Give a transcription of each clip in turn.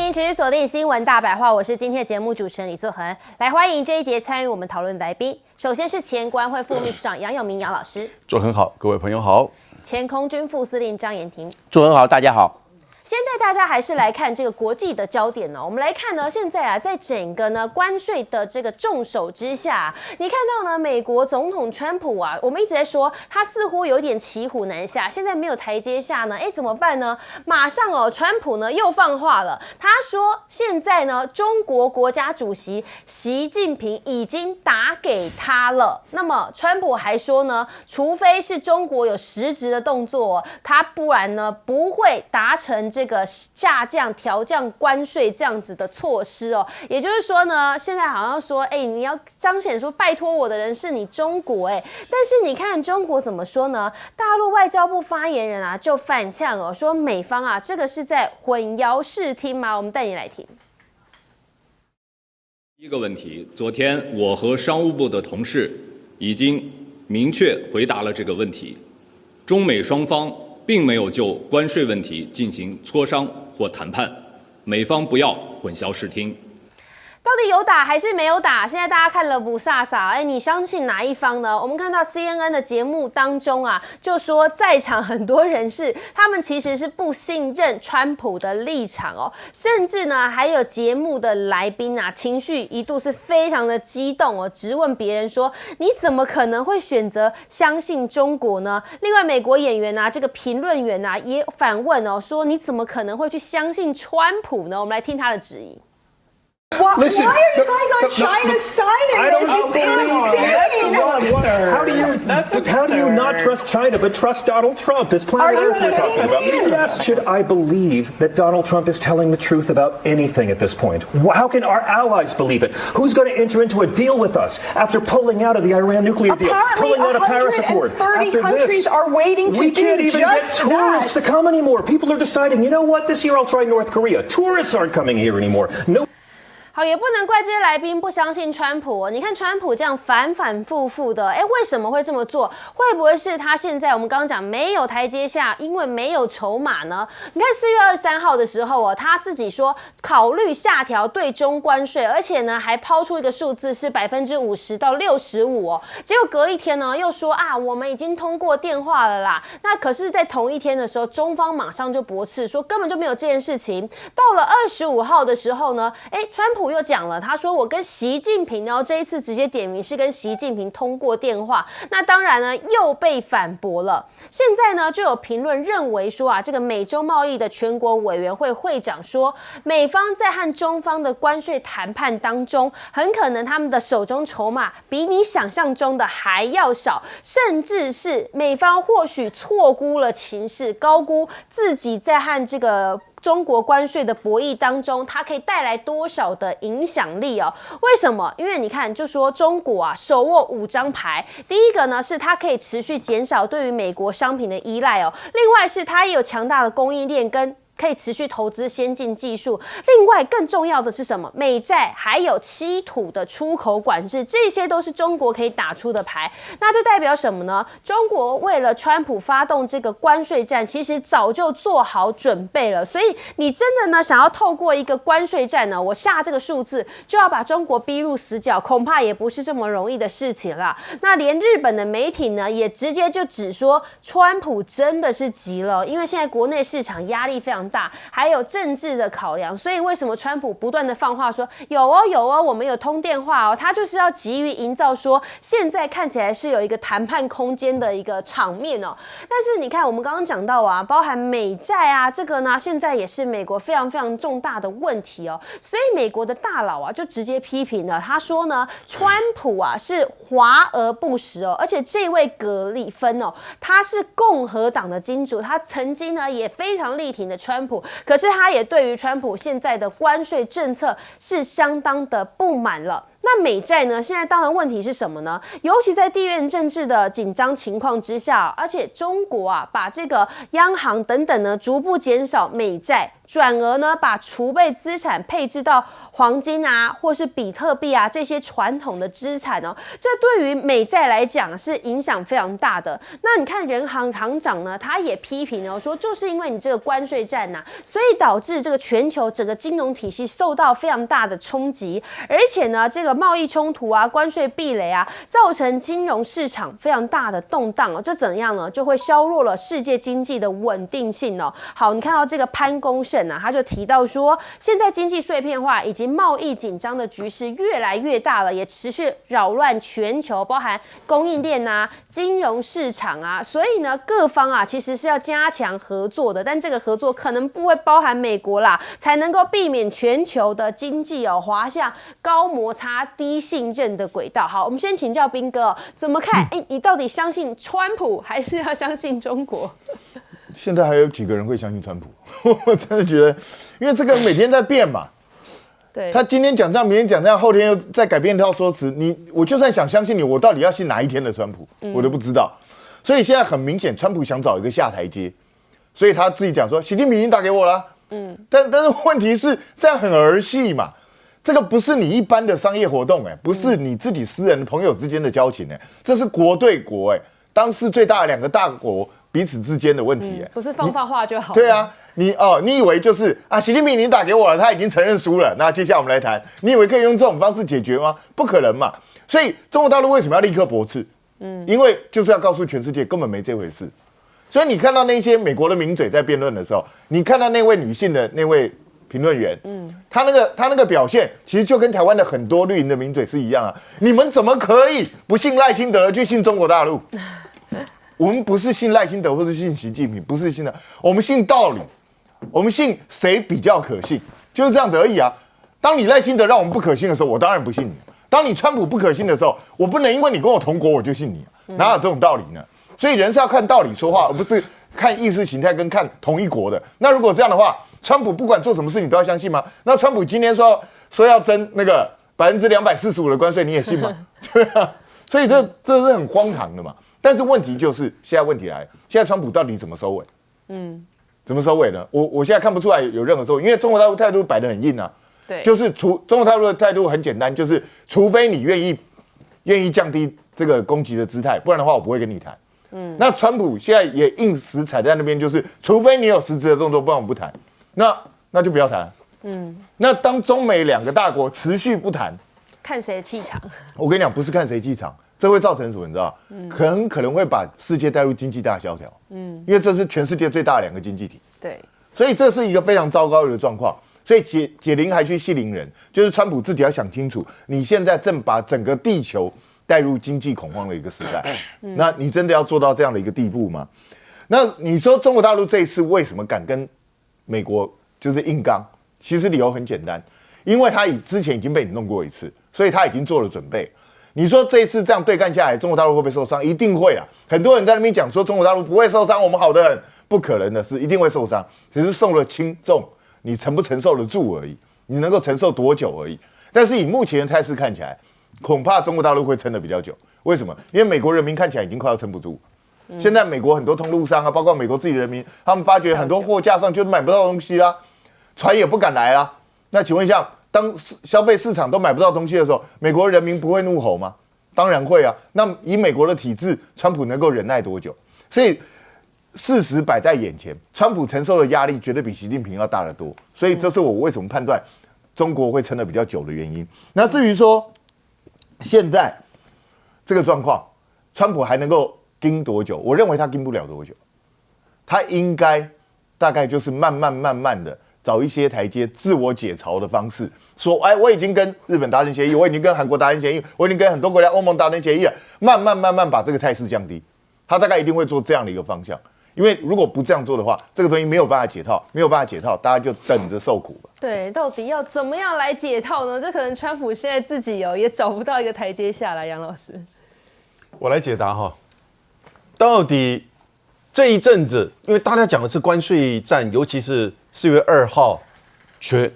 迎持续锁定新闻大白话，我是今天的节目主持人李作恒，来欢迎这一节参与我们讨论的来宾。首先是前国安会副秘书长杨永明杨老师，作恒好，各位朋友好。前空军副司令张延廷，作恒好，大家好。先带大家还是来看这个国际的焦点呢。我们来看呢，现在啊，在整个呢关税的这个重手之下，你看到呢，美国总统川普啊，我们一直在说他似乎有点骑虎难下，现在没有台阶下呢，怎么办呢？马上哦，川普呢又放话了，他说现在呢，中国国家主席习近平已经打给他了。那么川普还说呢，除非是中国有实质的动作，他不然呢不会达成这个下降、调降关税这样子的措施哦，也就是说呢，现在好像说，你要彰显说拜托我的人是你中国，但是你看中国怎么说呢？大陆外交部发言人啊就反呛哦，说美方啊这个是在混淆视听吗？我们带你来听。第一个问题，昨天我和商务部的同事已经明确回答了这个问题，中美双方并没有就关税问题进行磋商或谈判，美方不要混淆视听。到底有打还是没有打？现在大家看了不飒飒，你相信哪一方呢？我们看到 CNN 的节目当中啊，就说在场很多人士，他们其实是不信任川普的立场哦，甚至呢，还有节目的来宾啊，情绪一度是非常的激动哦，质问别人说：“你怎么可能会选择相信中国呢？”另外，美国演员啊，这个评论员啊，也反问哦，说：“你怎么可能会去相信川普呢？”我们来听他的质疑。Listen, why are you guys on China's side in this? It's How do you not trust China but trust Donald Trump? It's planet Earth we're talking about. Yes, should I believe that Donald Trump is telling the truth about anything at this point? How can our allies believe it? Who's going to enter into a deal with us after pulling out of the Iran nuclear deal, pulling out of Paris Accord? After countries this, are waiting to we do can't even get just tourists that. to come anymore. People are deciding, you know what? This year I'll try North Korea. Tourists aren't coming here anymore. No. 好，也不能怪这些来宾不相信川普哦。你看川普这样反反复复的，为什么会这么做？会不会是他现在我们刚刚讲没有台阶下，因为没有筹码呢？你看4月23号的时候哦，他自己说考虑下调对中关税，而且呢还抛出一个数字是50%到65%哦。结果隔一天呢又说啊，我们已经通过电话了啦。那可是，在同一天的时候，中方马上就驳斥说根本就没有这件事情。到了25号的时候呢，川普又讲了，他说我跟习近平，然后这一次直接点名是跟习近平通过电话，那当然呢又被反驳了。现在呢就有评论认为说啊，这个美洲贸易的全国委员会会长说，美方在和中方的关税谈判当中，很可能他们的手中筹码比你想象中的还要少，甚至是美方或许错估了情势，高估自己在和这个中国关税的博弈当中，它可以带来多少的影响力哦？为什么？因为你看，就说中国啊，手握5张牌。第一个呢，是它可以持续减少对于美国商品的依赖哦；另外是它也有强大的供应链跟可以持续投资先进技术。另外更重要的是什么？美债还有稀土的出口管制，这些都是中国可以打出的牌。那这代表什么呢？中国为了川普发动这个关税战，其实早就做好准备了。所以你真的呢想要透过一个关税战呢，我下这个数字就要把中国逼入死角，恐怕也不是这么容易的事情啦。那连日本的媒体呢也直接就指说，川普真的是急了，因为现在国内市场压力非常大，还有政治的考量，所以为什么川普不断的放话说有哦，我们有通电话哦，他就是要急于营造说现在看起来是有一个谈判空间的一个场面哦。但是你看我们刚刚讲到啊，包含美债啊，这个呢现在也是美国非常非常重大的问题哦。所以美国的大佬啊就直接批评了，他说呢，川普啊是华而不实哦，而且这位葛里芬哦，他是共和党的金主，他曾经呢也非常力挺的川普，可是他也对于川普现在的关税政策是相当的不满了。那美债呢？现在当然问题是什么呢？尤其在地缘政治的紧张情况之下，而且中国啊把这个央行等等呢逐步减少美债，转而呢把储备资产配置到黄金啊，或是比特币啊这些传统的资产哦，这对于美债来讲是影响非常大的。那你看人行行长呢，他也批评哦，说就是因为你这个关税战呐，所以导致这个全球整个金融体系受到非常大的冲击，而且呢，这个贸易冲突啊、关税壁垒啊，造成金融市场非常大的动荡哦。这怎样呢？就会削弱了世界经济的稳定性哦。好，你看到这个潘功胜啊，他就提到说，现在经济碎片化以及贸易紧张的局势越来越大了，也持续扰乱全球，包含供应链啊、金融市场啊。所以呢，各方啊其实是要加强合作的，但这个合作可能不会包含美国啦，才能够避免全球的经济哦滑向高摩擦、低信任的轨道。好，我们先请教彬哥怎么看？你到底相信川普还是要相信中国？现在还有几个人会相信川普？我真的觉得，因为这个人每天在变嘛。对，他今天讲这样，明天讲这样，后天又再改变一套说辞。我就算想相信你，我到底要信哪一天的川普，我都不知道。所以现在很明显，川普想找一个下台阶，所以他自己讲说，习近平已经打给我了。但是问题是这样很儿戏嘛。这个不是你一般的商业活动，不是你自己私人朋友之间的交情，这是国对国，当时最大的两个大国彼此之间的问题，不是放话就好。对啊，你以为就是习近平已经打给我了，他已经承认输了，那接下来我们来谈，你以为可以用这种方式解决吗？不可能嘛。所以中国大陆为什么要立刻驳斥？因为就是要告诉全世界根本没这回事。所以你看到那些美国的名嘴在辩论的时候，你看到那位女性的那位评论员，他那个表现，其实就跟台湾的很多绿营的名嘴是一样啊。你们怎么可以不信赖清德，去信中国大陆？我们不是信赖清德或者信习近平，不是信的，我们信道理，我们信谁比较可信，就是这样子而已啊。当你赖清德让我们不可信的时候，我当然不信你；当你川普不可信的时候，我不能因为你跟我同国我就信你，哪有这种道理呢？所以人是要看道理说话，而不是看意识形态跟看同一国的。那如果这样的话，川普不管做什么事你都要相信吗？那川普今天说要征那个245%的关税，你也信吗？对啊，所以这是很荒唐的嘛。但是问题就是现在问题来了，现在川普到底怎么收尾？怎么收尾呢？我现在看不出来有任何收尾，因为中国大陆态度摆得很硬啊。对，就是中国大陆的态度很简单，就是除非你愿意降低这个攻击的姿态，不然的话我不会跟你谈。那川普现在也硬实踩在那边，就是除非你有实质的动作，不然我不谈。那就不要谈。那当中美两个大国持续不谈，看谁的气场。我跟你讲，不是看谁气场，这会造成什么？你知道？可能会把世界带入经济大萧条。因为这是全世界最大的两个经济体。对，所以这是一个非常糟糕的状况。所以解铃还须系铃人，就是川普自己要想清楚，你现在正把整个地球带入经济恐慌的一个时代，那你真的要做到这样的一个地步吗？那你说中国大陆这一次为什么敢跟美国就是硬刚？其实理由很简单，因为他之前已经被你弄过一次，所以他已经做了准备。你说这一次这样对干下来，中国大陆会不会受伤？一定会啊！很多人在那边讲说中国大陆不会受伤，我们好得很，不可能的事，一定会受伤，只是受了轻重，你承不承受得住而已，你能够承受多久而已。但是以目前的态势看起来，恐怕中国大陆会撑得比较久。为什么？因为美国人民看起来已经快要撑不住。现在美国很多通路商啊，包括美国自己的人民，他们发觉很多货架上就买不到东西啦，船也不敢来啦。那请问一下，当消费市场都买不到东西的时候，美国人民不会怒吼吗？当然会啊。那以美国的体制，川普能够忍耐多久？所以事实摆在眼前，川普承受的压力绝对比习近平要大得多。所以这是我为什么判断中国会撑得比较久的原因。那至于说现在这个状况，川普还能够盯多久？我认为他盯不了多久，他应该大概就是慢慢的找一些台阶，自我解嘲的方式，说，我已经跟日本达成协议，我已经跟韩国达成协议，我已经跟很多国家欧盟达成协议了，慢慢把这个态势降低。他大概一定会做这样的一个方向，因为如果不这样做的话，这个东西没有办法解套，大家就等着受苦吧。对，到底要怎么样来解套呢？这可能川普现在自己也找不到一个台阶下来。杨老师，我来解答哈。到底这一阵子，因为大家讲的是关税战，尤其是4月2号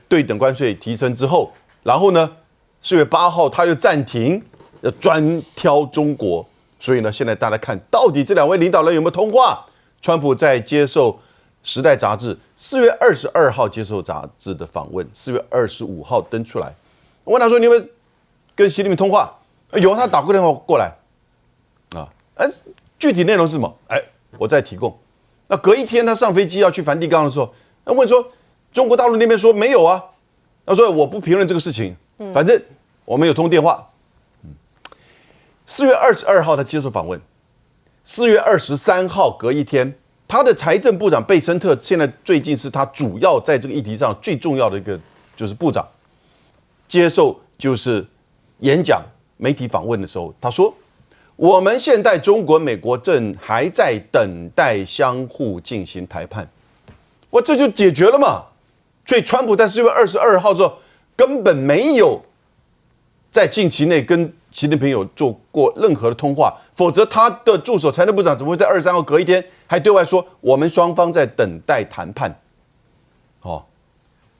对等关税提升之后，然后呢4月8号他就暂停，要专挑中国。所以呢，现在大家看到底这2位领导人有没有通话？川普在接受《时代》杂志4月22号接受杂志的访问，4月25号登出来。我问他说：“你有没有跟习近平通话？”有，他打过电话过来。具体内容是什么？我再提供。那隔一天他上飞机要去梵蒂冈的时候，那问说中国大陆那边说没有啊，他说我不评论这个事情，反正我们有通电话。4月22号他接受访问，4月23号隔一天，他的财政部长贝森特现在最近是他主要在这个议题上最重要的一个就是部长，接受就是演讲媒体访问的时候，他说我们现在中国美国正还在等待相互进行谈判，这就解决了嘛。所以川普在4月22号之后根本没有在近期内跟习近平有做过任何的通话，否则他的助手财政部长怎么会在23号隔一天还对外说我们双方在等待谈判？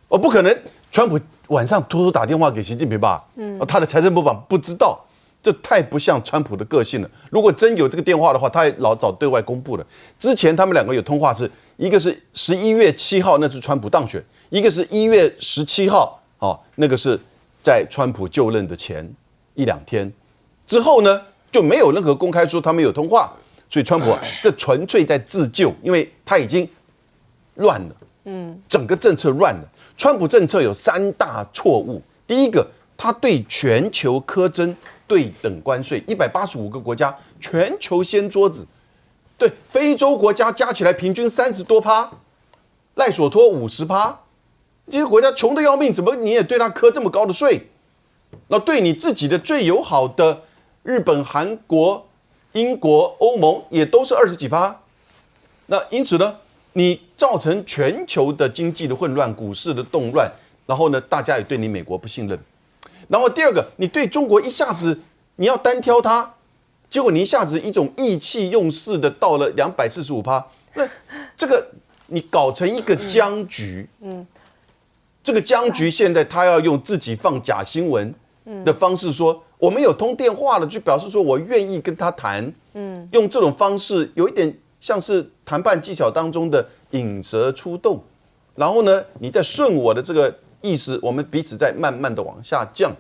不可能，川普晚上偷偷打电话给习近平吧？他的财政部长不知道，这太不像川普的个性了。如果真有这个电话的话，他也老早对外公布了。之前他们2个有通话是，一个是11月7号，那是川普当选；一个是1月17号，那个是在川普就任的前1-2天之后呢，就没有任何公开说他们有通话。所以川普这纯粹在自救，因为他已经乱了，整个政策乱了。川普政策有3大错误，第一个，他对全球苛征对等关税，185个国家全球掀桌子，对非洲国家加起来平均30多%，赖索托50%，这些国家穷得要命，怎么你也对他苛这么高的税？那对你自己的最友好的日本、韩国、英国、欧盟也都是20几%。那因此呢，你造成全球的经济的混乱、股市的动乱，然后呢，大家也对你美国不信任。然后第二个，你对中国一下子你要单挑它，结果你一下子一种意气用事的到了245%，那这个你搞成一个僵局。这个僵局现在他要用自己放假新闻的方式说，我们有通电话了，就表示说我愿意跟他谈。用这种方式有一点像是谈判技巧当中的引蛇出洞，然后呢，你再顺我的这个意思，我们彼此在慢慢的往下降。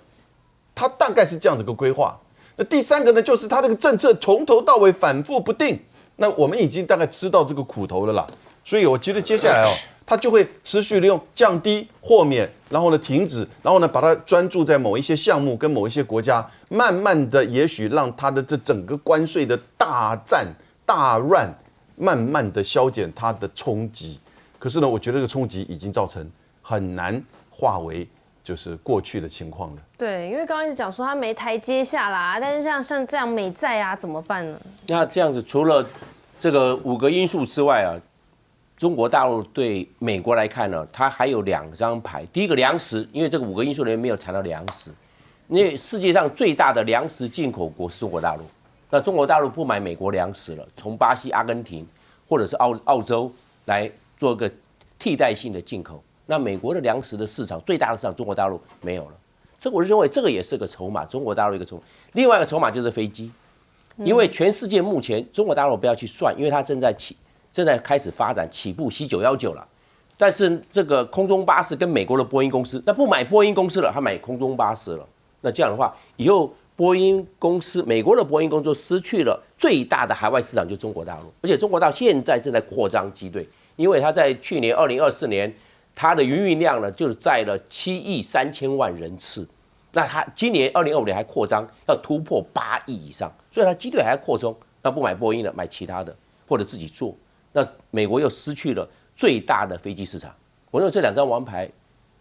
他大概是这样子个规划。那第3个呢，就是他这个政策从头到尾反复不定。那我们已经大概吃到这个苦头了啦，所以我觉得接下来他就会持续的用降低、豁免，然后呢停止，然后呢把它专注在某一些项目跟某一些国家，慢慢的也许让他的这整个关税的大战大乱，慢慢的消减它的冲击。可是呢，我觉得这个冲击已经造成很难化为就是过去的情况了。对，因为刚刚一直讲说他没台阶下啦，但是像这样美债啊怎么办呢？那这样子，除了这个5个因素之外中国大陆对美国来看呢，它还有2张牌。第一个粮食，因为这个5个因素里面没有谈到粮食，因为世界上最大的粮食进口国是中国大陆。那中国大陆不买美国粮食了，从巴西、阿根廷或者是澳洲来做个替代性的进口。那美国的粮食的市场最大的市场，中国大陆没有了。这我认为这个也是个筹码，中国大陆一个筹码。另外一个筹码就是飞机，因为全世界目前中国大陆不要去算，因为它正在开始发展起步 C919 了，但是这个空中巴士跟美国的波音公司，那不买波音公司了，他买空中巴士了。那这样的话，以后波音公司，美国的波音公司失去了最大的海外市场，就是中国大陆。而且中国大陆现在正在扩张机队，因为它在去年2024年，它的营运量呢就是载了7亿3千万人次。那它今年2025年还扩张，要突破8亿以上，所以它机队还要扩充。那不买波音了，买其他的或者自己做。那美国又失去了最大的飞机市场。我认为这2张王牌，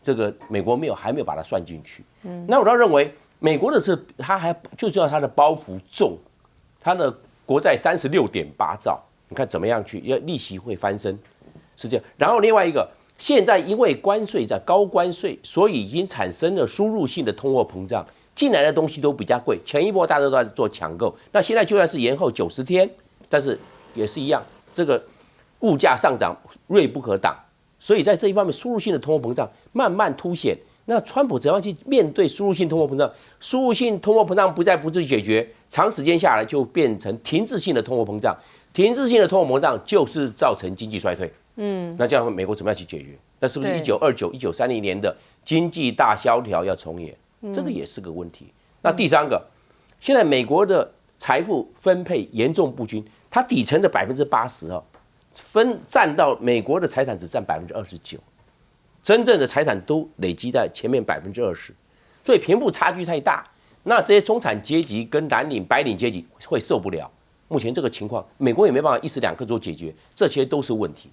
这个美国还没有把它算进去。那我倒认为美国的它还就知道它的包袱重，它的国债36.8兆，你看怎么样去，要利息会翻身，是这样。然后另外一个，现在因为关税在高关税，所以已经产生了输入性的通货膨胀，进来的东西都比较贵。前一波大家都在做抢购，那现在就算是延后90天，但是也是一样，这个物价上涨锐不可挡，所以在这一方面，输入性的通货膨胀慢慢凸显，那川普怎样去面对输入性通货膨胀？输入性通货膨胀不去解决，长时间下来就变成停滞性的通货膨胀。停滞性的通货膨胀就是造成经济衰退。那这样美国怎么样去解决？那是不是1929、1930年的经济大萧条要重演？这个也是个问题。那第三个，现在美国的财富分配严重不均，它底层的80%占到美国的财产只占29%，真正的财产都累积在前面20%，所以贫富差距太大，那这些中产阶级跟蓝领、白领阶级会受不了。目前这个情况，美国也没办法一时两刻做解决，这些都是问题。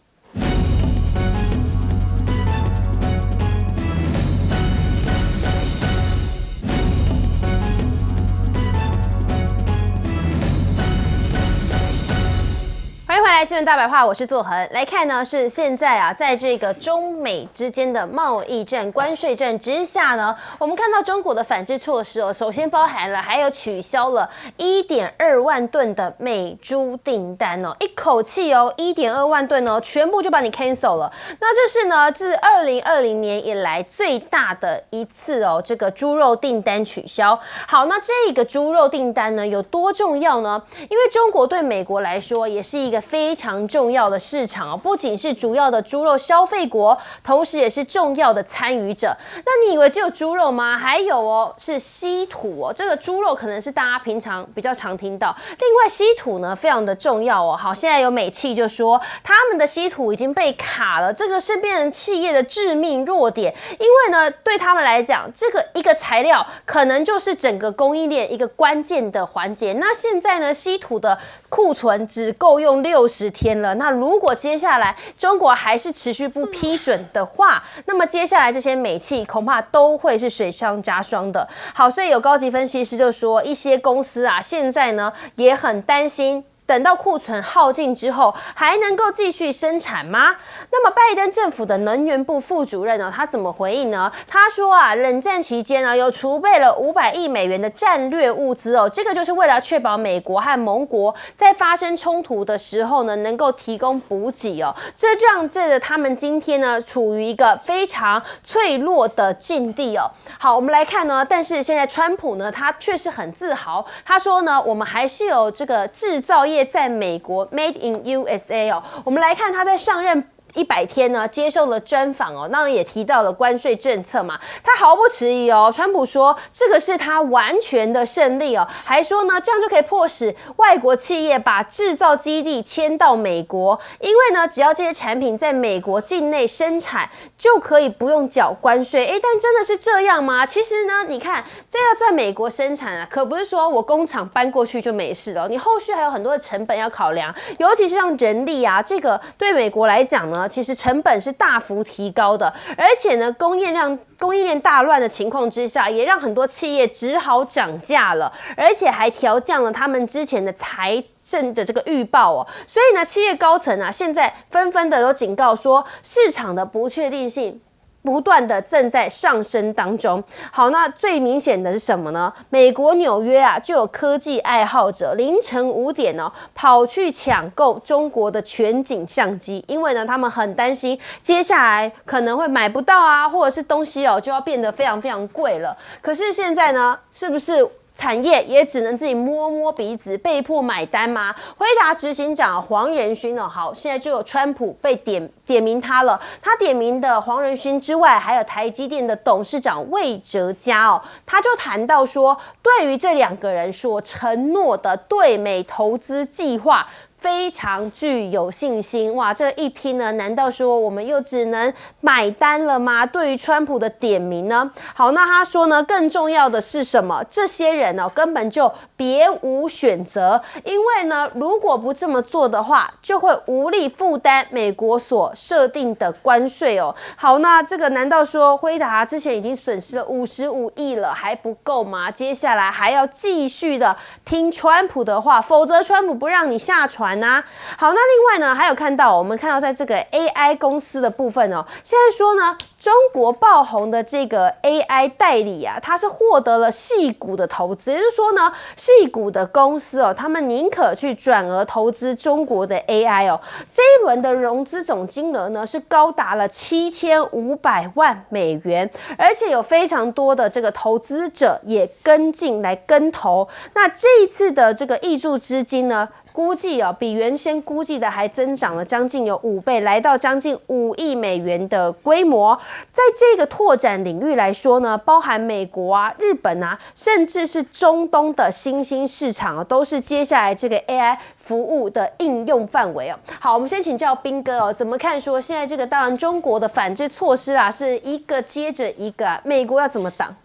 欢迎回来，新闻大白话，我是作恒。来看呢，是现在啊，在这个中美之间的贸易战、关税战之下呢，我们看到中国的反制措施哦，首先包含了还有取消了1.2万吨的美猪订单哦，一口气哦，1.2万吨哦，全部就把你 cancel 了。那这是呢，自2020年以来最大的一次哦，这个猪肉订单取消。好，那这个猪肉订单呢有多重要呢？因为中国对美国来说也是一个非常重要的市场哦，不仅是主要的猪肉消费国，同时也是重要的参与者。那你以为只有猪肉吗？还有哦，是稀土哦。这个猪肉可能是大家平常比较常听到，另外稀土呢非常的重要哦。好，现在有美企就说他们的稀土已经被卡了，这个是变成企业的致命弱点，因为呢对他们来讲，这个一个材料可能就是整个供应链一个关键的环节。那现在呢，稀土的库存只够用60天了。那如果接下来中国还是持续不批准的话，那么接下来这些美企恐怕都会是水上加霜的。好，所以有高级分析师就说，一些公司啊，现在呢也很担心，等到库存耗尽之后，还能够继续生产吗？那么拜登政府的能源部副主任呢，他怎么回应呢？他说啊，冷战期间呢，有储备了500亿美元的战略物资哦，这个就是为了确保美国和盟国在发生冲突的时候呢，能够提供补给哦。这让他们今天呢，处于一个非常脆弱的境地哦。好，我们来看呢，但是现在川普呢，他却是很自豪，他说呢，我们还是有这个制造业在美国 Made in USA 哦，我们来看他在上任100天呢，接受了专访哦，当然也提到了关税政策嘛，他毫不迟疑哦。川普说这个是他完全的胜利哦，还说呢这样就可以迫使外国企业把制造基地迁到美国，因为呢只要这些产品在美国境内生产，就可以不用缴关税。但真的是这样吗？其实呢，你看这要在美国生产啊，可不是说我工厂搬过去就没事了，你后续还有很多的成本要考量，尤其是像人力啊，这个对美国来讲呢，其实成本是大幅提高的，而且呢，供应链大乱的情况之下，也让很多企业只好涨价了，而且还调降了他们之前的财政的这个预报哦。所以呢，企业高层啊，现在纷纷的都警告说，市场的不确定性不断的正在上升当中。好，那最明显的是什么呢？美国纽约啊，就有科技爱好者凌晨5点哦，跑去抢购中国的全景相机，因为呢，他们很担心接下来可能会买不到啊，或者是东西哦就要变得非常非常贵了。可是现在呢，是不是产业也只能自己摸摸鼻子，被迫买单吗？辉达执行长黄仁勋哦，好，现在就有川普被点名他了。他点名的黄仁勋之外，还有台积电的董事长魏哲嘉哦，他就谈到说，对于这2个人所承诺的对美投资计划，非常具有信心。哇，这一听呢，难道说我们又只能买单了吗？对于川普的点名呢？好，那他说呢，更重要的是什么？这些人哦，根本就别无选择，因为呢，如果不这么做的话，就会无力负担美国所设定的关税哦。好，那这个难道说辉达之前已经损失了55亿了，还不够吗？接下来还要继续的听川普的话，否则川普不让你下船团呐。好，那另外呢，还有我们看到在这个 AI 公司的部分哦，现在说呢，中国爆红的这个 AI 代理啊，它是获得了矽谷的投资，也就是说呢，矽谷的公司哦，他们宁可去转而投资中国的 AI 哦。这一轮的融资总金额呢是高达了7500万美元，而且有非常多的这个投资者也跟进来跟投。那这一次的这个挹注资金呢，估计比原先估计的还增长了将近有5倍，来到将近5亿美元的规模。在这个拓展领域来说呢，包含美国啊、日本啊，甚至是中东的新兴市场都是接下来这个 AI 服务的应用范围哦。好，我们先请教彬哥哦，怎么看说现在这个当然中国的反制措施啊，是一个接着一个啊，美国要怎么挡？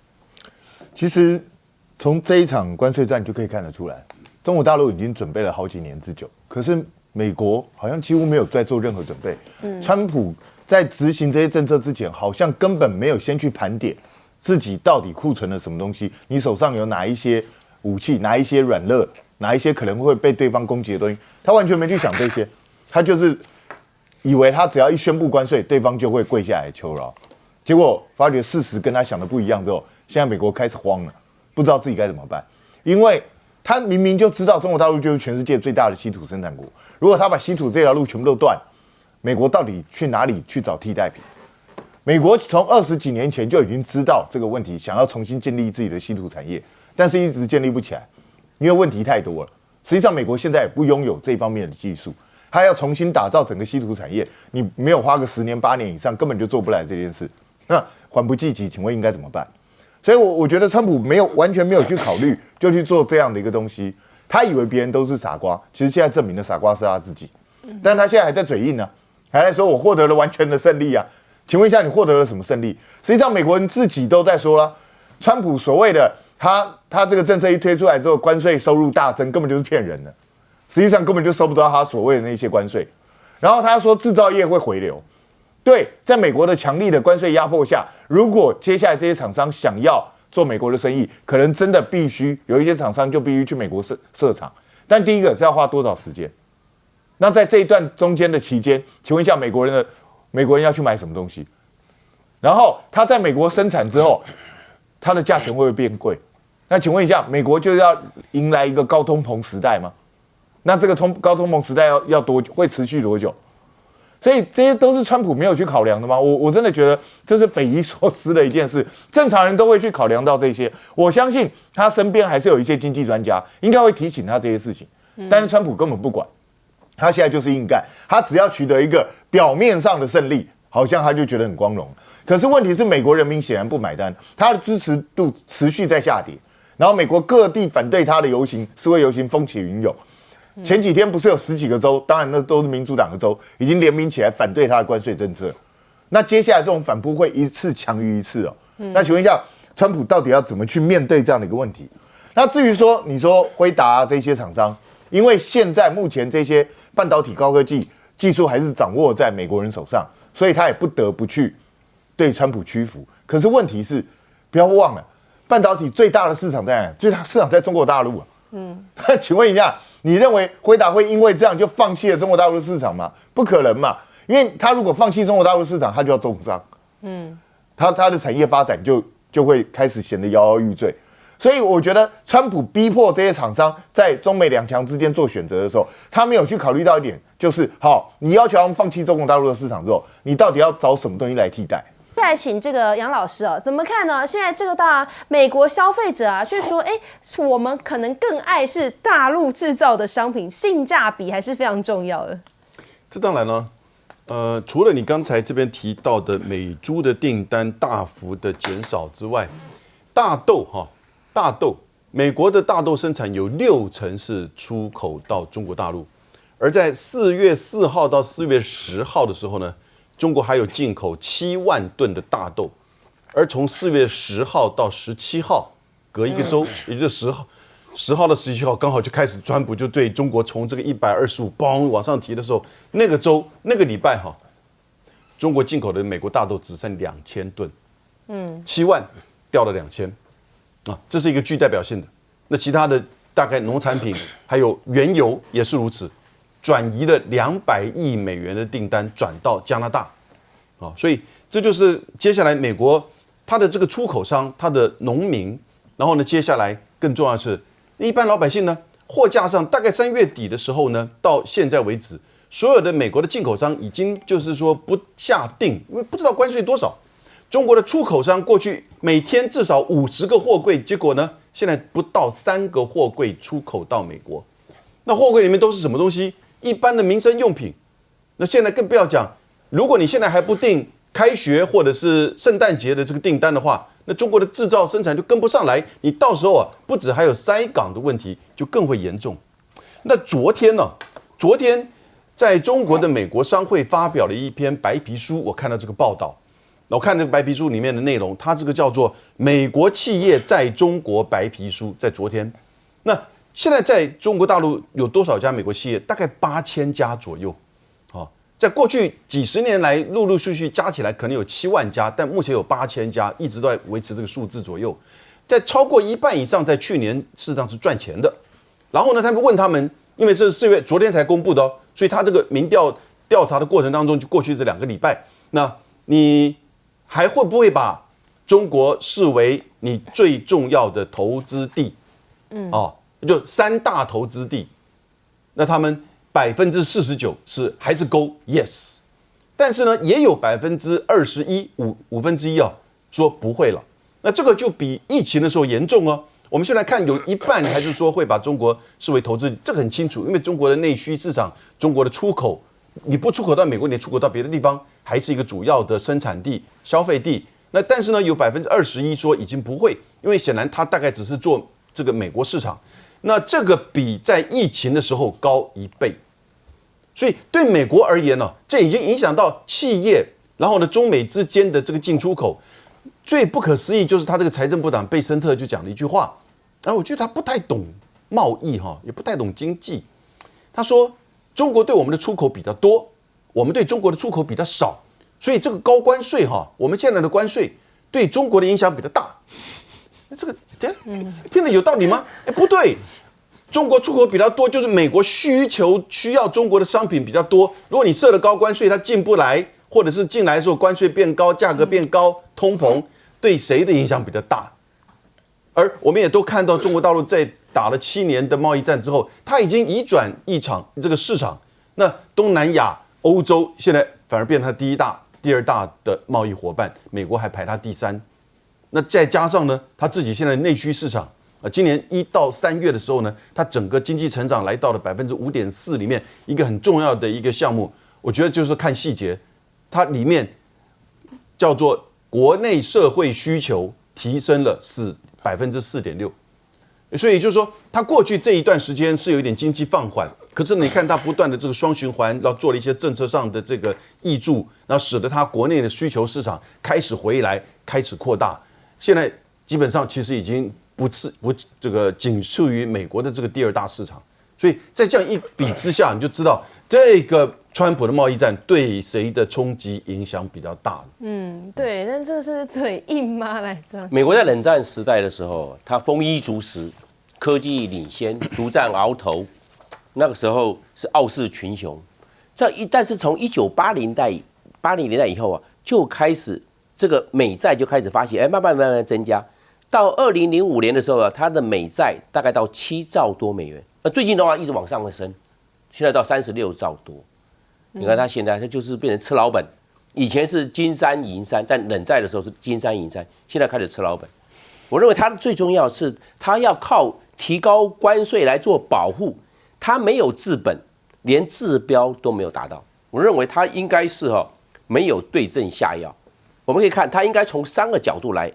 其实从这一场关税战就可以看得出来。中国大陆已经准备了好几年之久，可是美国好像几乎没有在做任何准备。川普在执行这些政策之前，好像根本没有先去盘点自己到底库存了什么东西，你手上有哪一些武器，哪一些软肋，哪一些可能会被对方攻击的东西，他完全没去想这些，他就是以为他只要一宣布关税，对方就会跪下来求饶。结果发觉事实跟他想的不一样之后，现在美国开始慌了，不知道自己该怎么办，因为他明明就知道中国大陆就是全世界最大的稀土生产国，如果他把稀土这条路全部都断，美国到底去哪里去找替代品？美国从20几年前就已经知道这个问题，想要重新建立自己的稀土产业，但是一直建立不起来，因为问题太多了。实际上，美国现在也不拥有这方面的技术，他要重新打造整个稀土产业，你没有花个10年8年以上，根本就做不来这件事。那缓不济急，请问应该怎么办？所以我觉得川普完全没有去考虑，就去做这样的一个东西。他以为别人都是傻瓜，其实现在证明了傻瓜是他自己。但他现在还在嘴硬呢，还在说我获得了完全的胜利啊。请问一下，你获得了什么胜利？实际上，美国人自己都在说了，川普所谓的他这个政策一推出来之后，关税收入大增，根本就是骗人的。实际上根本就收不到他所谓的那些关税。然后他说制造业会回流。对，在美国的强力的关税压迫下，如果接下来这些厂商想要做美国的生意，可能真的必须有一些厂商就必须去美国设厂。但第一个是要花多少时间？那在这一段中间的期间，请问一下美国人要去买什么东西？然后他在美国生产之后，它的价钱会不会变贵？那请问一下，美国就要迎来一个高通膨时代吗？那这个高通膨时代要多久？会持续多久？所以这些都是川普没有去考量的吗？我真的觉得这是匪夷所思的一件事。正常人都会去考量到这些，我相信他身边还是有一些经济专家，应该会提醒他这些事情。但是川普根本不管，他现在就是硬干，他只要取得一个表面上的胜利，好像他就觉得很光荣。可是问题是，美国人民显然不买单，他的支持度持续在下跌，然后美国各地反对他的示威游行风起云涌。前几天不是有10几个州，当然那都是民主党的州，已经联名起来反对他的关税政策。那接下来这种反扑会一次强于一次哦。那请问一下，川普到底要怎么去面对这样的一个问题？那至于说你说辉达这些厂商，因为现在目前这些半导体高科技技术还是掌握在美国人手上，所以他也不得不去对川普屈服。可是问题是，不要忘了，半导体最大的市场在哪？最大市场在中国大陆啊。请问一下，你认为辉达会因为这样就放弃了中国大陆的市场吗？不可能嘛，因为他如果放弃中国大陆市场，他就要重伤，他的产业发展就会开始显得摇摇欲坠。所以我觉得川普逼迫这些厂商在中美两强之间做选择的时候，他没有去考虑到一点，就是好，你要求他们放弃中国大陆的市场之后，你到底要找什么东西来替代？再来请这个杨老师怎么看呢？现在这个当然美国消费者却说，我们可能更爱是大陆制造的商品，性价比还是非常重要的。这当然了，除了你刚才这边提到的美猪的订单大幅的减少之外，大豆，美国的大豆生产有60%是出口到中国大陆，而在4月4号到4月10号的时候呢，中国还有进口7万吨的大豆，而从4月10号到17号，隔一个周，也就是10号到17号，刚好就开始川普就对中国从这个125嘣往上提的时候，那个周那个礼拜中国进口的美国大豆只剩2000吨，7万掉了2000啊，这是一个具代表性的。那其他的大概农产品还有原油也是如此。转移了200亿美元的订单转到加拿大，所以这就是接下来美国它的这个出口商、它的农民，然后呢，接下来更重要的是，一般老百姓呢，货架上大概3月底的时候呢，到现在为止，所有的美国的进口商已经就是说不下定，因为不知道关税多少。中国的出口商过去每天至少50个货柜，结果呢，现在不到3个货柜出口到美国。那货柜里面都是什么东西？一般的民生用品。那现在更不要讲，如果你现在还不定开学或者是圣诞节的这个订单的话，那中国的制造生产就跟不上来。你到时候啊，不止还有塞港的问题，就更会严重。那昨天在中国的美国商会发表了一篇白皮书，我看到这个报道，我看这个白皮书里面的内容，它这个叫做《美国企业在中国白皮书》，在昨天。那现在在中国大陆有多少家美国企业？大概8000家左右。在过去几十年来，陆陆续续加起来可能有7万家，但目前有8000家，一直都在维持这个数字左右。在超过一半以上，在去年事实上是赚钱的。然后呢，他们问他们，因为这是4月昨天才公布的所以他这个民调查的过程当中，就过去这2个礼拜，那你还会不会把中国视为你最重要的投资地？就3大投资地，那他们49%是还是勾 yes， 但是呢，也有21%五分之一说不会了。那这个就比疫情的时候严重哦。我们现在看有一半还是说会把中国视为投资，这个很清楚，因为中国的内需市场，中国的出口，你不出口到美国，你出口到别的地方，还是一个主要的生产地、消费地。那但是呢，有21%说已经不会，因为显然它大概只是做这个美国市场。那这个比在疫情的时候高1倍，所以对美国而言呢，这已经影响到企业，然后呢，中美之间的这个进出口。最不可思议就是他这个财政部长贝森特就讲了一句话，我觉得他不太懂贸易也不太懂经济。他说，中国对我们的出口比较多，我们对中国的出口比较少，所以这个高关税我们现在的关税对中国的影响比较大。这个听得有道理吗？不对，中国出口比较多，就是美国需要中国的商品比较多。如果你设了高关税，它进不来，或者是进来的时候关税变高，价格变高，通膨，对谁的影响比较大？而我们也都看到，中国大陆在打了7年的贸易战之后，它已经移转这个市场。那东南亚、欧洲现在反而变成它第2大的贸易伙伴，美国还排它第3。那再加上呢，他自己现在内需市场今年1到3月的时候呢，它整个经济成长来到了5.4%，里面一个很重要的一个项目，我觉得就是看细节，它里面叫做国内社会需求提升了4.6%，所以就是说，它过去这一段时间是有一点经济放缓，可是你看它不断的这个双循环，然后做了一些政策上的这个挹注，然后使得它国内的需求市场开始回来，开始扩大。现在基本上其实已经不这个仅次于美国的这个第2大市场，所以在这样一比之下，你就知道这个川普的贸易战对谁的冲击影响比较大。对，但这是嘴硬吗？来着，美国在冷战时代的时候，它丰衣足食，科技领先，独占鳌头，那个时候是傲视群雄。但是从1980年代以后就开始。这个美债就开始发行，慢慢增加，到2005年的时候它的美债大概到7兆多美元，最近的话一直往上升，现在到36兆多。你看它现在它就是变成吃老本，以前是金山银山，在冷战的时候是金山银山，现在开始吃老本。我认为它最重要是它要靠提高关税来做保护，它没有治本，连治标都没有达到。我认为它应该是没有对症下药。我们可以看，它应该从3个角度来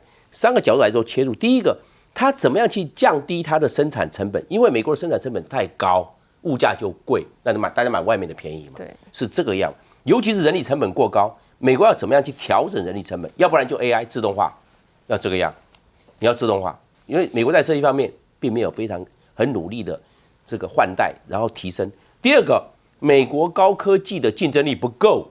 做切入。第一个，它怎么样去降低它的生产成本？因为美国的生产成本太高，物价就贵，那大家买外面的便宜嘛？对，是这个样。尤其是人力成本过高，美国要怎么样去调整人力成本？要不然就 AI 自动化，要这个样，你要自动化，因为美国在这一方面并没有很努力的这个换代，然后提升。第二个，美国高科技的竞争力不够。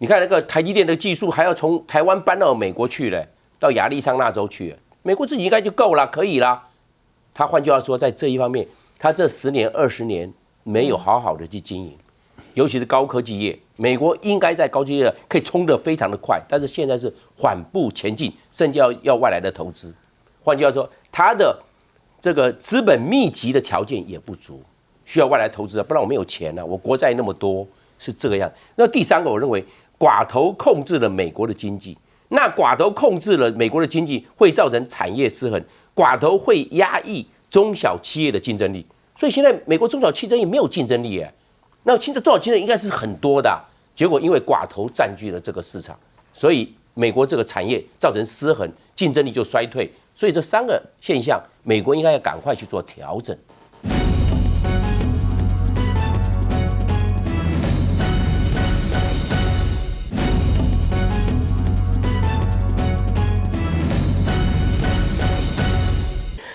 你看那个台积电的技术还要从台湾搬到美国去了，到亚利桑那州去了，美国自己应该就够了，可以啦。他换句话说，在这一方面，他这10年、20年没有好好的去经营，尤其是高科技业。美国应该在高科技业可以冲得非常的快，但是现在是缓步前进，甚至要外来的投资。换句话说，它的这个资本密集的条件也不足，需要外来投资啊，不然我没有钱啊，我国债那么多，是这个样。那第三个，我认为寡头控制了美国的经济，那寡头控制了美国的经济，会造成产业失衡，寡头会压抑中小企业的竞争力，所以现在美国中小企业没有竞争力耶。那现在中小企业应该是很多的结果因为寡头占据了这个市场，所以美国这个产业造成失衡，竞争力就衰退。所以这3个现象，美国应该要赶快去做调整。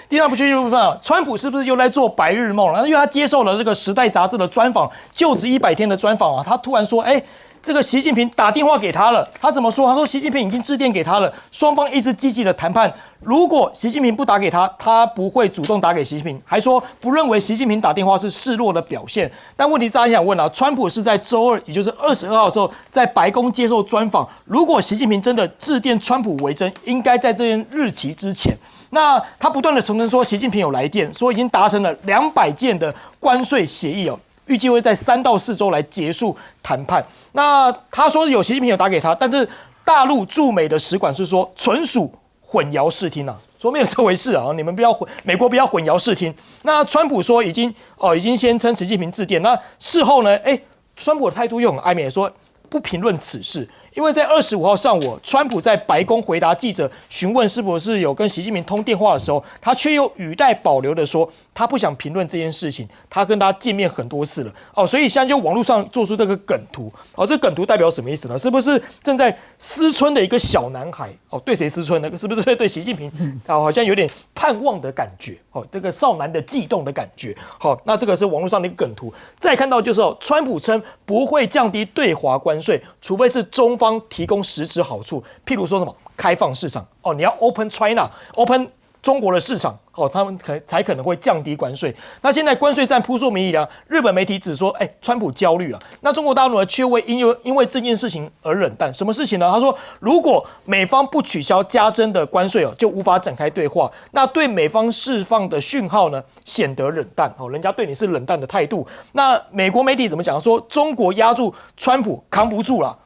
第二部分啊，川普是不是又在做白日梦了？因为他接受了这个《时代》杂志的专访，就职100天的专访啊，他突然说，这个习近平打电话给他了。他怎么说？他说习近平已经致电给他了，双方一直积极的谈判。如果习近平不打给他，他不会主动打给习近平，还说不认为习近平打电话是示弱的表现。但问题大家想问啊，川普是在周2，也就是22号的时候，在白宫接受专访。如果习近平真的致电川普为真，应该在这件日期之前。那他不断的重申说，习近平有来电，说已经达成了200件的关税协议哦，预计会在3到4周来结束谈判。那他说有习近平有打给他，但是大陆驻美的使馆是说纯属混淆视听啊，说没有这回事啊，你们不要美国不要混淆视听。那川普说已经先称习近平致电，那事后呢，川普的态度又很暧昧，说不评论此事。因为在25号上午，川普在白宫回答记者询问是不是有跟习近平通电话的时候，他却又语带保留的说，他不想评论这件事情，他跟他见面很多次了所以现在就网络上做出这个梗图这梗图代表什么意思呢？是不是正在思春的一个小男孩对谁思春呢？是不是对习近平好像有点盼望的感觉这个少男的悸动的感觉那这个是网络上的一个梗图。再看到就是川普称不会降低对华关税，除非是中方提供实质好处，譬如说什么开放市场你要 open China，open 中国的市场他们才可能会降低关税。那现在关税战扑朔迷离日本媒体只说川普焦虑了。那中国大陆呢却会因为这件事情而冷淡。什么事情呢？他说如果美方不取消加征的关税就无法展开对话，那对美方释放的讯号呢显得冷淡人家对你是冷淡的态度。那美国媒体怎么讲？说中国压住川普扛不住了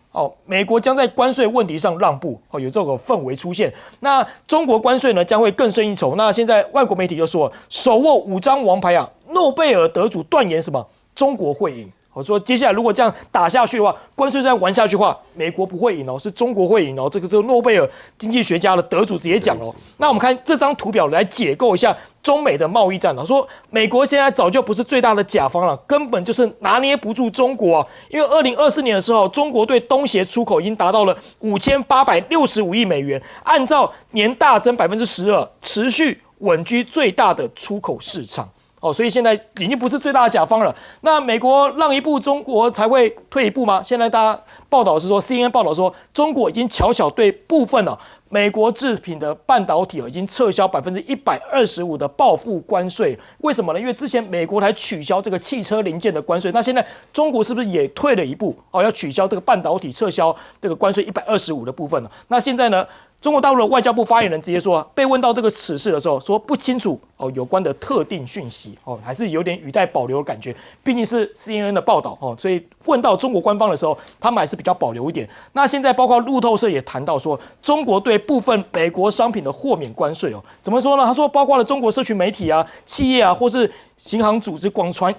美国将在关税问题上让步有这个氛围出现。那中国关税呢将会更胜一筹。那现在外国媒体就说，手握5张王牌诺贝尔得主断言什么中国会赢。我说接下来如果这样打下去的话，关税战玩下去的话，美国不会赢是中国会赢这个是诺贝尔经济学家的得主直接讲那我们看这张图表来解构一下中美的贸易战说美国现在早就不是最大的甲方了，根本就是拿捏不住中国因为2024年的时候，中国对东协出口已经达到了5865亿美元，按照年大增12%，持续稳居最大的出口市场所以现在已经不是最大的甲方了。那美国让一步，中国才会退一步吗？现在大家报道是说 ，CNN 报道说，中国已经悄悄对部分美国制品的半导体已经撤销125%的报复关税。为什么呢？因为之前美国才取消这个汽车零件的关税，那现在中国是不是也退了一步要取消这个半导体撤销这个关税125%的部分呢？那现在呢？中国大陆的外交部发言人直接说被问到这个此事的时候，说不清楚有关的特定讯息还是有点语带保留的感觉。毕竟是 CNN 的报道所以问到中国官方的时候，他们还是比较保留一点。那现在包括路透社也谈到说，中国对部分美国商品的豁免关税怎么说呢？他说包括了中国社群媒体企业或是行行组织广传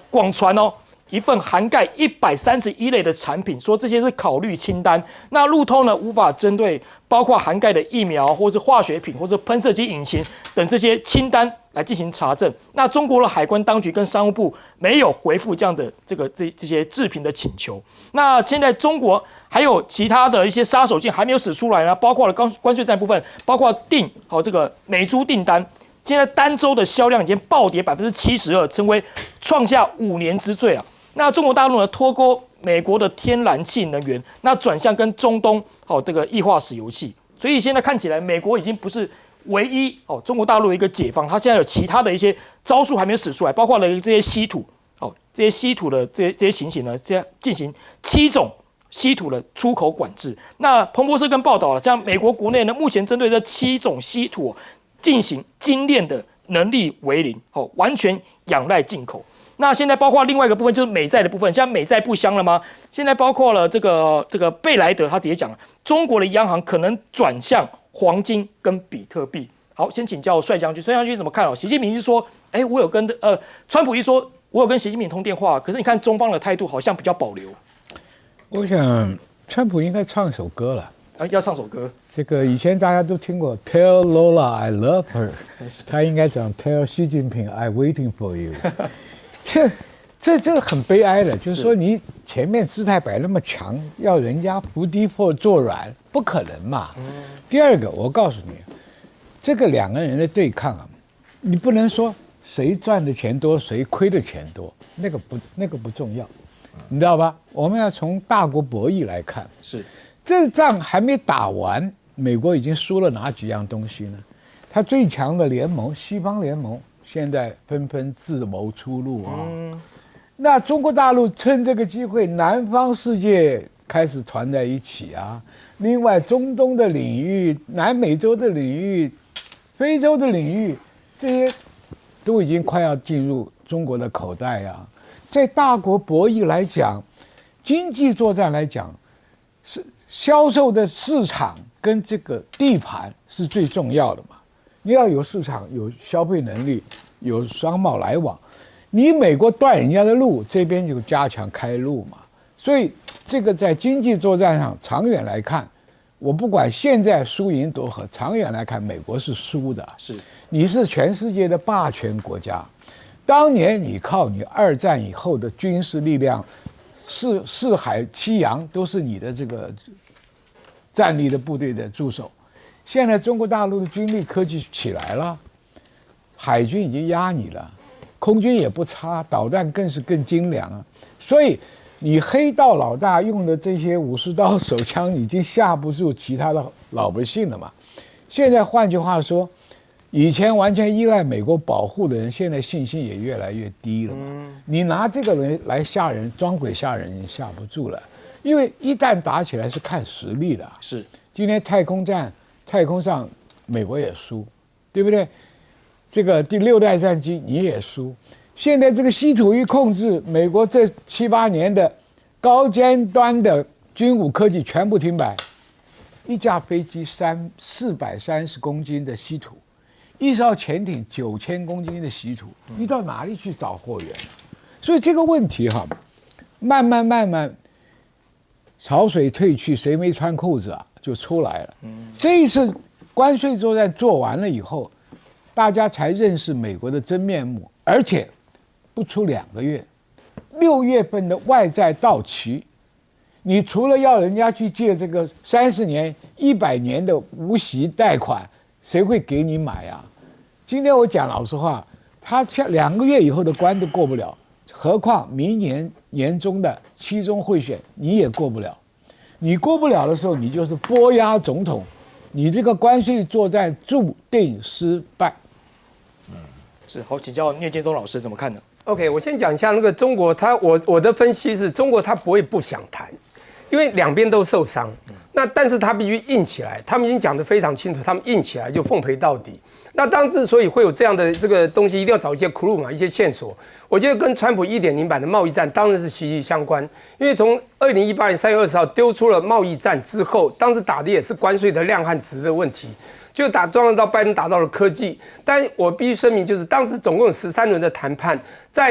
一份涵盖131类的产品，说这些是考虑清单。那路透呢无法针对包括涵盖的疫苗或是化学品或者喷射机引擎等这些清单来进行查证。那中国的海关当局跟商务部没有回复这样的这些制品的请求。那现在中国还有其他的一些杀手锏还没有使出来呢，包括了关税战部分，包括这个美猪订单。现在单周的销量已经暴跌72%，成为创下5年之最那中国大陆呢脱钩美国的天然气能源，那转向跟中东这个液化石油气。所以现在看起来，美国已经不是唯一中国大陆的一个解放，它现在有其他的一些招数还没有使出来，包括了这些稀土这些稀土的这些情形呢，进行7种稀土的出口管制。那彭博社跟报道了，像美国国内呢，目前针对这7种稀土进行精炼的能力为零，完全仰赖进口。那现在包括另外一个部分就是美债的部分，现在美债不香了吗？现在包括了这个贝莱德，他直接讲了，中国的央行可能转向黄金跟比特币。好，先请教帅将军，帅将军怎么看哦？习近平是说，我有跟川普一说，我有跟习近平通电话，可是你看中方的态度好像比较保留。我想川普应该唱一首歌了。要唱首歌。这个以前大家都听过 Tell Lola I love her， 他应该讲 Tell 习近平 I'm waiting for you 这个很悲哀的，就是说你前面姿态摆那么强，要人家伏低或做软，不可能嘛。第二个，我告诉你，这个2个人的对抗啊，你不能说谁赚的钱多，谁亏的钱多，那个不重要，你知道吧？我们要从大国博弈来看，是这仗还没打完，美国已经输了哪几样东西呢？他最强的联盟，西方联盟，现在纷纷自谋出路啊。那中国大陆趁这个机会，南方世界开始团在一起啊。另外，中东的领域、南美洲的领域、非洲的领域，这些都已经快要进入中国的口袋啊。在大国博弈来讲，经济作战来讲，是销售的市场跟这个地盘是最重要的嘛。你要有市场，有消费能力，有商贸来往。你美国断人家的路，这边就加强开路嘛。所以这个在经济作战上，长远来看，我不管现在输赢多和，长远来看，美国是输的。是，你是全世界的霸权国家，当年你靠你2战以后的军事力量，四海7洋都是你的这个战力的部队的驻守。现在中国大陆的军力科技起来了，海军已经压你了。空军也不差，导弹更是更精良啊！所以你黑道老大用的这些武士刀、手枪已经吓不住其他的老百姓了嘛。现在换句话说，以前完全依赖美国保护的人，现在信心也越来越低了嘛。你拿这个人来吓人，装鬼吓人也吓不住了，因为一旦打起来是看实力的。是，今天太空战，太空上美国也输，对不对？这个第6代战机你也输，现在这个稀土一控制，美国这7、8年的高尖端的军武科技全部停摆，一架飞机430公斤的稀土，一艘潜艇9000公斤的稀土，你到哪里去找货源？所以这个问题哈，慢慢潮水退去，谁没穿裤子啊，就出来了。这一次关税作战做完了以后，大家才认识美国的真面目，而且不出2个月，6月份的外债到期，你除了要人家去借这个30年、100年的无息贷款，谁会给你买啊？今天我讲老实话，他2个月以后的关都过不了，何况明年年中的期中会选你也过不了。你过不了的时候，你就是剥压总统，你这个关税作战注定失败。是，好，请教聂建中老师怎么看呢？ OK， 我先讲一下那个中国，我的分析是中国他不会不想谈，因为两边都受伤。那但是他必须硬起来，他们已经讲得非常清楚，他们硬起来就奉陪到底。那之所以会有这样的这个东西，一定要找一些 clue 嘛，一些线索。我觉得跟川普1.0版的贸易战当然是息息相关，因为从2018年3月20号丢出了贸易战之后，当时打的也是关税的量和值的问题。就撞到拜登打到了科技，但我必须声明，就是当时总共有13轮的谈判，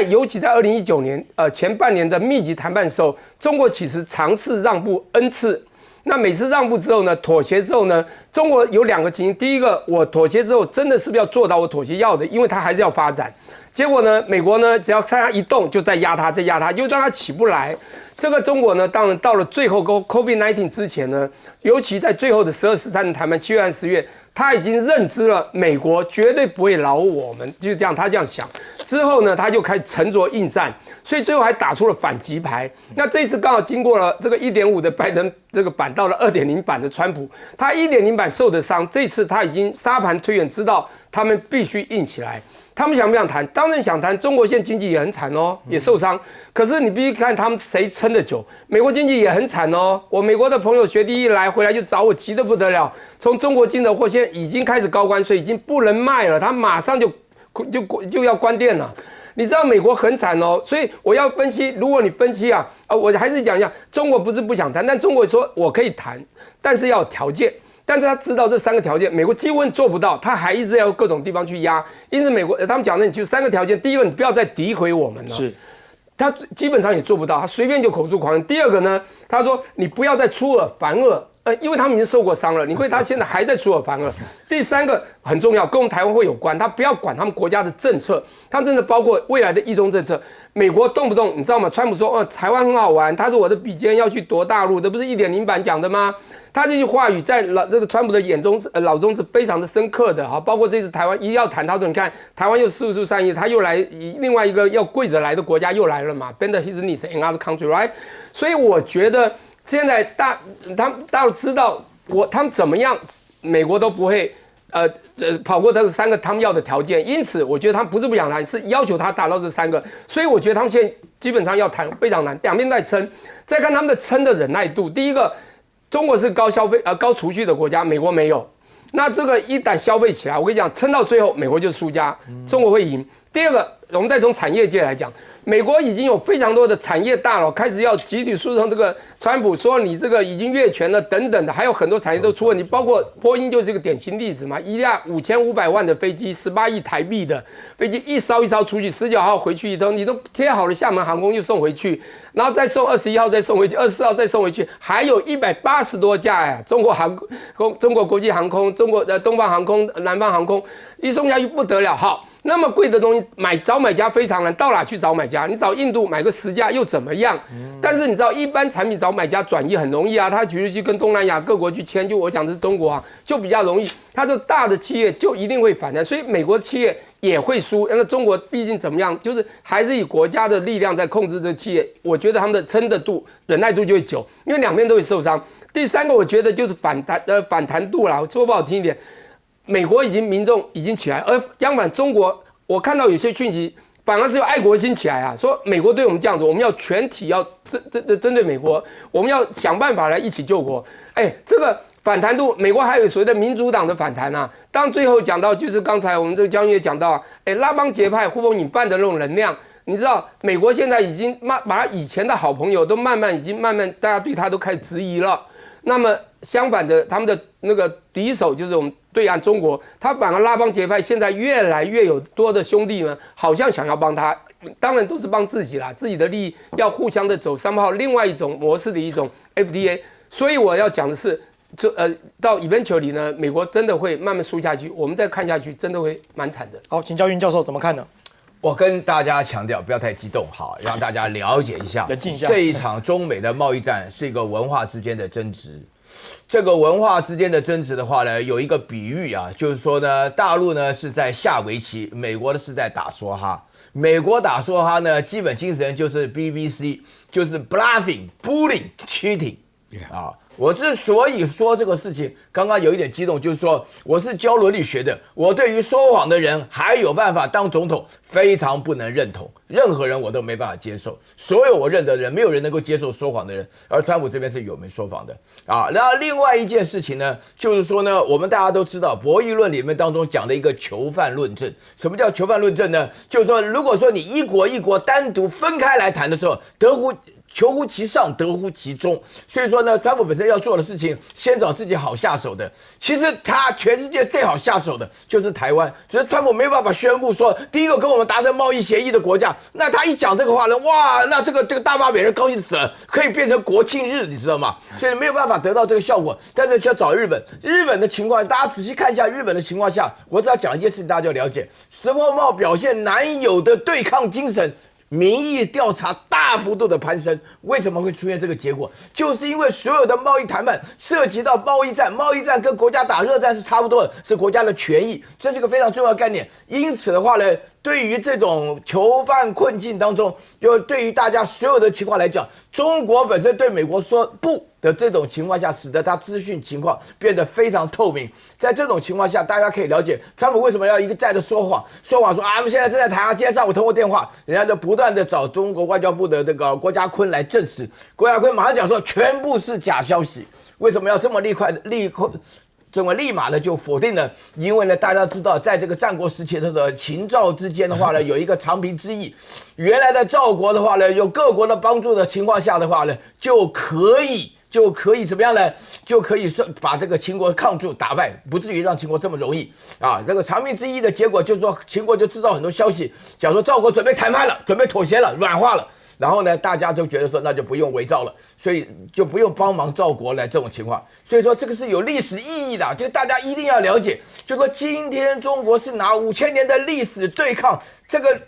尤其在2019年前半年的密集谈判的时候，中国其实尝试让步 N 次。那每次让步之后呢，妥协之后呢，中国有2个情形：第一个，我妥协之后真的是不是要做到我妥协要的，因为它还是要发展。结果呢，美国呢，只要看它一动，就再压它，再压它，又让它起不来。这个中国呢，当然到了最后 COVID-19 之前呢，尤其在最后的12、13的谈判，7月和10月。他已经认知了美国绝对不会饶我们，就这样，他这样想。之后呢，他就开始沉着应战，所以最后还打出了反击牌。那这一次刚好经过了这个 1.5 的拜登这个版到了 2.0 版的川普，他 1.0 版受的伤，这次他已经沙盘推演，知道他们必须硬起来。他们想不想谈？当然想谈。中国现在经济也很惨哦，也受伤。可是你必须看他们谁撑得久。美国经济也很惨哦。我美国的朋友学弟一来回来就找我，急得不得了。从中国进的货现在已经开始高关税，已经不能卖了，他马上就要关店了。你知道美国很惨哦，所以我要分析。如果你分析我还是讲一下，中国不是不想谈，但中国说我可以谈，但是要有条件。但是他知道这3个条件，美国几乎做不到，他还一直要各种地方去压。因此，美国他们讲的就3个条件：第一个，你不要再诋毁我们了，是，他基本上也做不到，他随便就口出狂言。第二个呢，他说你不要再出尔反尔，因为他们已经受过伤了，你会他现在还在出尔反尔。第3个很重要，跟我们台湾会有关，他不要管他们国家的政策，他真的包括未来的一中政策。美国动不动你知道吗？川普说台湾很好玩，他是我的比肩要去夺大陆，这不是1.0版讲的吗？他这句话语在这个川普的眼中脑中是非常的深刻的，包括这次台湾一要谈，他说你看台湾又四处善意，他又来另外一个要跪着来的国家又来了嘛 ，bend his knees in other country right？ 所以我觉得现在大陆知道他们怎么样，美国都不会跑过这3个他们要的条件，因此我觉得他们不是不想谈，是要求他达到这3个，所以我觉得他们现在基本上要谈非常难，两边在撑，再看他们的撑的忍耐度，第一个。中国是高消费高储蓄的国家，美国没有。那这个一旦消费起来，我跟你讲，撑到最后，美国就是输家，中国会赢。第二个，我们再从产业界来讲，美国已经有非常多的产业大佬开始要集体诉讼这个川普，说你这个已经越权了等等的，还有很多产业都出问题，包括波音就是一个典型例子嘛，一架5500万的飞机，18亿台币的飞机一艘一艘出去，19号回去一通，你都贴好了，厦门航空又送回去，然后再送21号再送回去，24号再送回去，还有180多架呀，中国国际航空、中国的东方航空、南方航空一送下去不得了，好。那么贵的东西找买家非常难，到哪去找买家？你找印度买个10家又怎么样？但是你知道一般产品找买家转移很容易啊，他其实去跟东南亚各国去签，就我讲的是中国就比较容易。他这大的企业就一定会反弹，所以美国企业也会输。那中国毕竟怎么样，就是还是以国家的力量在控制这个企业，我觉得他们的撑得度、忍耐度就会久，因为两边都会受伤。第3个我觉得就是反弹度啦，我说不好听一点。美国民众已经起来，而相反，中国我看到有些讯息，反而是有爱国心起来说美国对我们这样子，我们要全体要针对美国，我们要想办法来一起救国。这个反弹度，美国还有所谓的民主党的反弹啊。当最后讲到，就是刚才我们这个将军也讲到拉帮结派、呼朋引伴的那种能量，你知道，美国现在已经把他以前的好朋友都慢慢大家对他都开始质疑了。那么相反的，他们的那个敌手就是我们对岸中国，他反而拉帮结派，现在越来越有多的兄弟们好像想要帮他，当然都是帮自己啦，自己的利益要互相的走3号另外一种模式的一种 FTA。所以我要讲的是，到 eventually 呢，美国真的会慢慢输下去，我们再看下去，真的会蛮惨的。好，请教云教授怎么看呢？我跟大家强调，不要太激动，好，让大家了解一下，冷静一下。这一场中美的贸易战是一个文化之间的争执。这个文化之间的争执的话呢，有一个比喻就是说呢，大陆呢是在下围棋，美国呢是在打梭哈。美国打梭哈呢，基本精神就是 BBC， 就是 bluffing、bullying、cheating 我之所以说这个事情，刚刚有一点激动，就是说我是教伦理学的，我对于说谎的人还有办法当总统，非常不能认同，任何人我都没办法接受，所有我认得的人，没有人能够接受说谎的人，而川普这边是有没说谎的那另外一件事情呢，就是说呢，我们大家都知道博弈论里面当中讲的一个囚犯论证。什么叫囚犯论证呢？就是说，如果说你一国一国单独分开来谈的时候，求乎其上，得乎其中。所以说呢，川普本身要做的事情，先找自己好下手的。其实他全世界最好下手的就是台湾，只是川普没有办法宣布说，第一个跟我们达成贸易协议的国家。那他一讲这个话呢，哇，那这个大马美人高兴死了，可以变成国庆日，你知道吗？所以没有办法得到这个效果。但是要找日本的情况，大家仔细看一下日本的情况下，我只要讲一件事情，大家就了解石破茂表现难有的对抗精神。民意调查大幅度的攀升，为什么会出现这个结果？就是因为所有的贸易谈判涉及到贸易战，贸易战跟国家打热战是差不多的，是国家的权益，这是个非常重要的概念。因此的话呢，对于这种囚犯困境当中，就对于大家所有的情况来讲，中国本身对美国说不的这种情况下，使得他资讯情况变得非常透明。在这种情况下，大家可以了解川普为什么要一再的说谎说啊，我们现在正在谈啊，今天上午通过电话，人家就不断的找中国外交部的这个郭家坤来证实，郭家坤马上讲说全部是假消息。为什么要这么立马的就否定了？因为呢，大家知道，在这个战国时期的秦赵之间的话呢，有一个长平之役。原来的赵国的话呢，有各国的帮助的情况下的话呢，就可以怎么样呢？就可以把这个秦国抗住打败，不至于让秦国这么容易啊。这个长平之役的结果就是说，秦国就制造很多消息，讲说赵国准备谈判了，准备妥协了，软化了。然后呢，大家就觉得说，那就不用围赵了，所以就不用帮忙赵国来这种情况。所以说这个是有历史意义的，就大家一定要了解，就说今天中国是拿5000年的历史对抗这个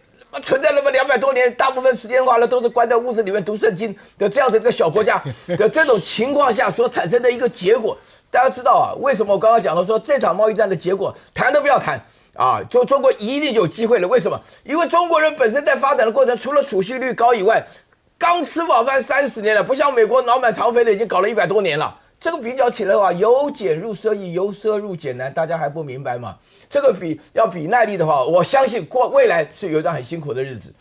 存在那么200多年，大部分时间的话呢，都是关在屋子里面读圣经的这样的一个小国家的这种情况下所产生的一个结果。大家知道啊，为什么我刚刚讲了说这场贸易战的结果谈都不要谈？中国一定有机会了。为什么？因为中国人本身在发展的过程，除了储蓄率高以外，刚吃饱饭30年了，不像美国脑满肠肥的已经搞了100多年了。这个比较起来的话，由俭入奢易，由奢入俭难，大家还不明白吗？这个要比耐力的话，我相信未来是有一段很辛苦的日子。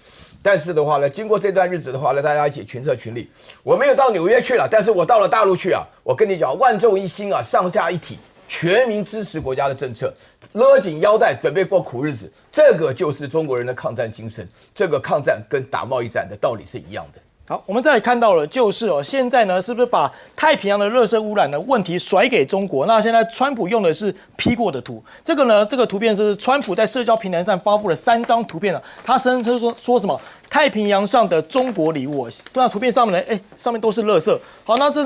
但是的话呢，经过这段日子的话呢，大家一起群策群力。我没有到纽约去了，但是我到了大陆去啊，我跟你讲，万众一心啊，上下一体。全民支持国家的政策，勒紧腰带，准备过苦日子，这个就是中国人的抗战精神。这个抗战跟打贸易战的道理是一样的。好，我们再来看到了，就是现在呢，是不是把太平洋的垃圾污染的问题甩给中国？那现在川普用的是 P 过的图，这个图片是川普在社交平台上发布了3张图片了。他声称说什么？太平洋上的中国礼物，那图片上面呢？上面都是垃圾。好，那这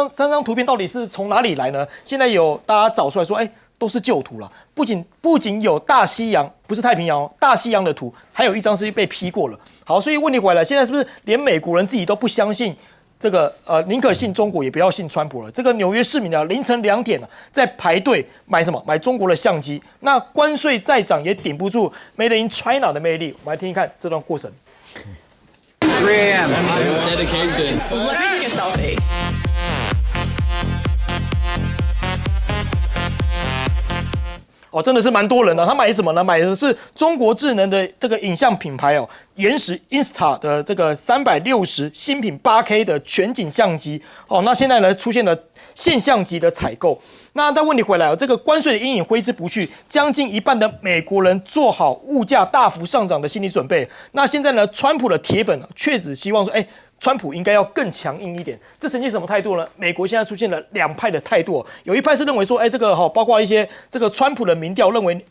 三张图片到底是从哪里来呢？现在有大家找出来说，都是旧图了。不仅有大西洋，不是太平洋大西洋的图，还有一张是被 P 过了。好，所以问题回来，现在是不是连美国人自己都不相信这个宁可信中国，也不要信川普了？这个纽约市民啊，凌晨2点在排队买什么？买中国的相机。那关税再涨也顶不住 Made in China 的魅力。我们来听听看这段过程。3 a.m. Dedication. Let me take a selfie. 真的是蛮多人的。他买什么呢？买的是中国智能的这个影像品牌原始 Insta 的这个360新品 8K 的全景相机。那现在呢出现了现象级的采购。那但问题回来这个关税的阴影挥之不去，将近一半的美国人做好物价大幅上涨的心理准备。那现在呢，川普的铁粉确实希望说，川普应该要更强硬一点。这呈现什么态度呢？美国现在出现了2派的态度，有一派是认为说，这个包括一些这个川普的民调认为，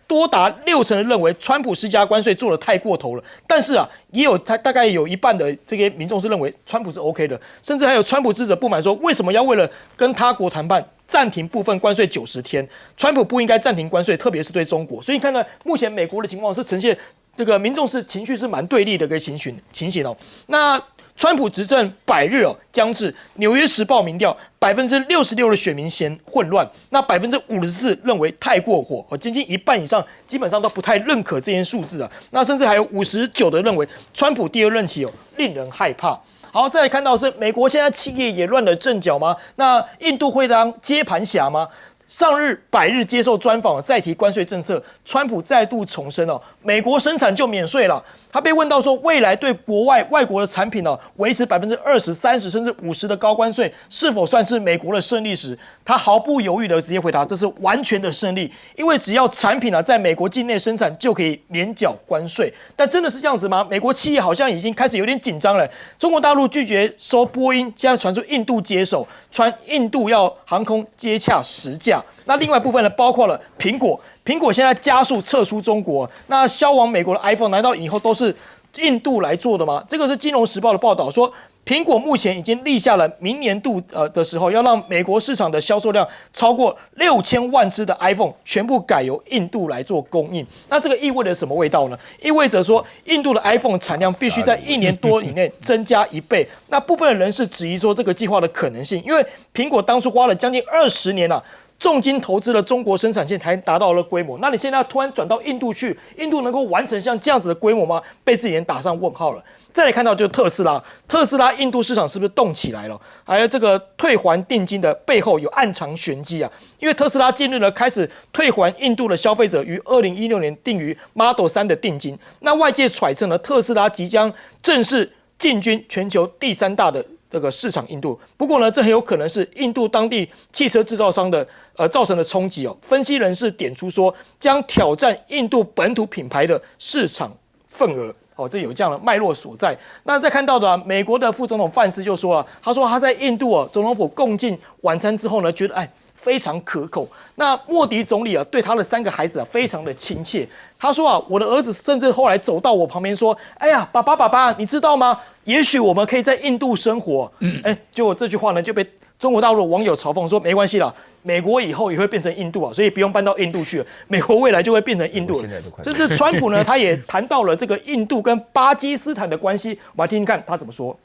多达60%的认为川普施加关税做得太过头了。但是也有大概有一半的这些民众是认为川普是 OK 的，甚至还有川普支持者不满说，为什么要为了跟他国谈判暂停部分关税90天？川普不应该暂停关税，特别是对中国。所以你看到目前美国的情况是呈现这个民众是情绪是蛮对立的一个情形。那川普执政100日将至，《纽约时报》民调66%的选民嫌混乱，那54%认为太过火，接近一半以上基本上都不太认可这些数字啊。那甚至还有59%的认为川普第2任期令人害怕。好，再来看到是美国现在企业也乱了阵脚吗？那印度会当接盘侠吗？上日100日接受专访，再提关税政策，川普再度重申美国生产就免税了。他被问到说，未来对外国的产品维持20%、30%甚至50%的高关税，是否算是美国的胜利时，他毫不犹豫的直接回答，这是完全的胜利，因为只要产品在美国境内生产就可以免缴关税。但真的是这样子吗？美国企业好像已经开始有点紧张了。中国大陆拒绝收波音，现在传出印度接手，印度要航空接洽10架。那另外部分呢，包括了苹果现在加速撤出中国，那销往美国的 iPhone 难道以后都是印度来做的吗？这个是《金融时报》的报道说，苹果目前已经立下了明年度的时候要让美国市场的销售量超过6000万只的 iPhone 全部改由印度来做供应。那这个意味着什么味道呢？意味着说印度的 iPhone 产量必须在1年多以内增加1倍。那部分的人士质疑说这个计划的可能性，因为苹果当初花了将近20年重金投资了中国生产线才达到了规模。那你现在突然转到印度去，印度能够完成像这样子的规模吗？被自己人打上问号了。再来看到就是特斯拉印度市场是不是动起来了？还有这个退还定金的背后有暗藏玄机啊！因为特斯拉近日呢开始退还印度的消费者于2016年定于 Model 3的定金。那外界揣测呢，特斯拉即将正式进军全球第3大的这个市场印度。不过呢，这很有可能是印度当地汽车制造商的造成的冲击哦。分析人士点出说，将挑战印度本土品牌的市场份额。这有这样的脉络所在。那再看到的美国的副总统范斯就说了，他说他在印度总统府共进晚餐之后呢，觉得非常可口。那莫迪总理对他的3个孩子非常的亲切。他说我的儿子甚至后来走到我旁边说，哎呀，爸爸，你知道吗？也许我们可以在印度生活。结果这句话呢就被中国大陆的网友嘲讽说，没关系啦，美国以后也会变成印度所以不用搬到印度去了，美国未来就会变成印度了。这是川普呢，他也谈到了这个印度跟巴基斯坦的关系，我们来听听看他怎么说。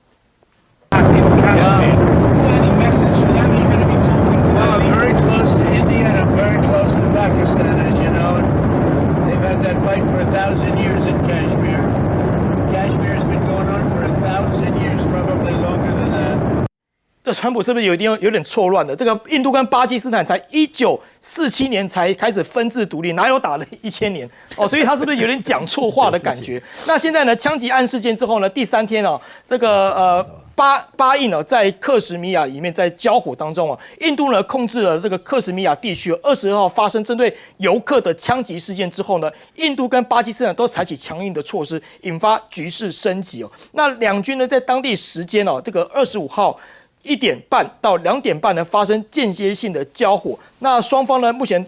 这川普是不是有点错乱的？这个印度跟巴基斯坦才1947年才开始分治独立，哪有打了1000年所以他是不是有点讲错话的感觉？那现在呢，枪击案事件之后呢，第3天这个巴印在克什米亚里面在交火当中印度呢控制了这个克什米亚地区，22号发生针对游客的枪击事件之后呢，印度跟巴基斯坦都采取强硬的措施，引发局势升级那两军呢在当地时间这个25号。1点半到2点半呢发生间歇性的交火，那双方呢目前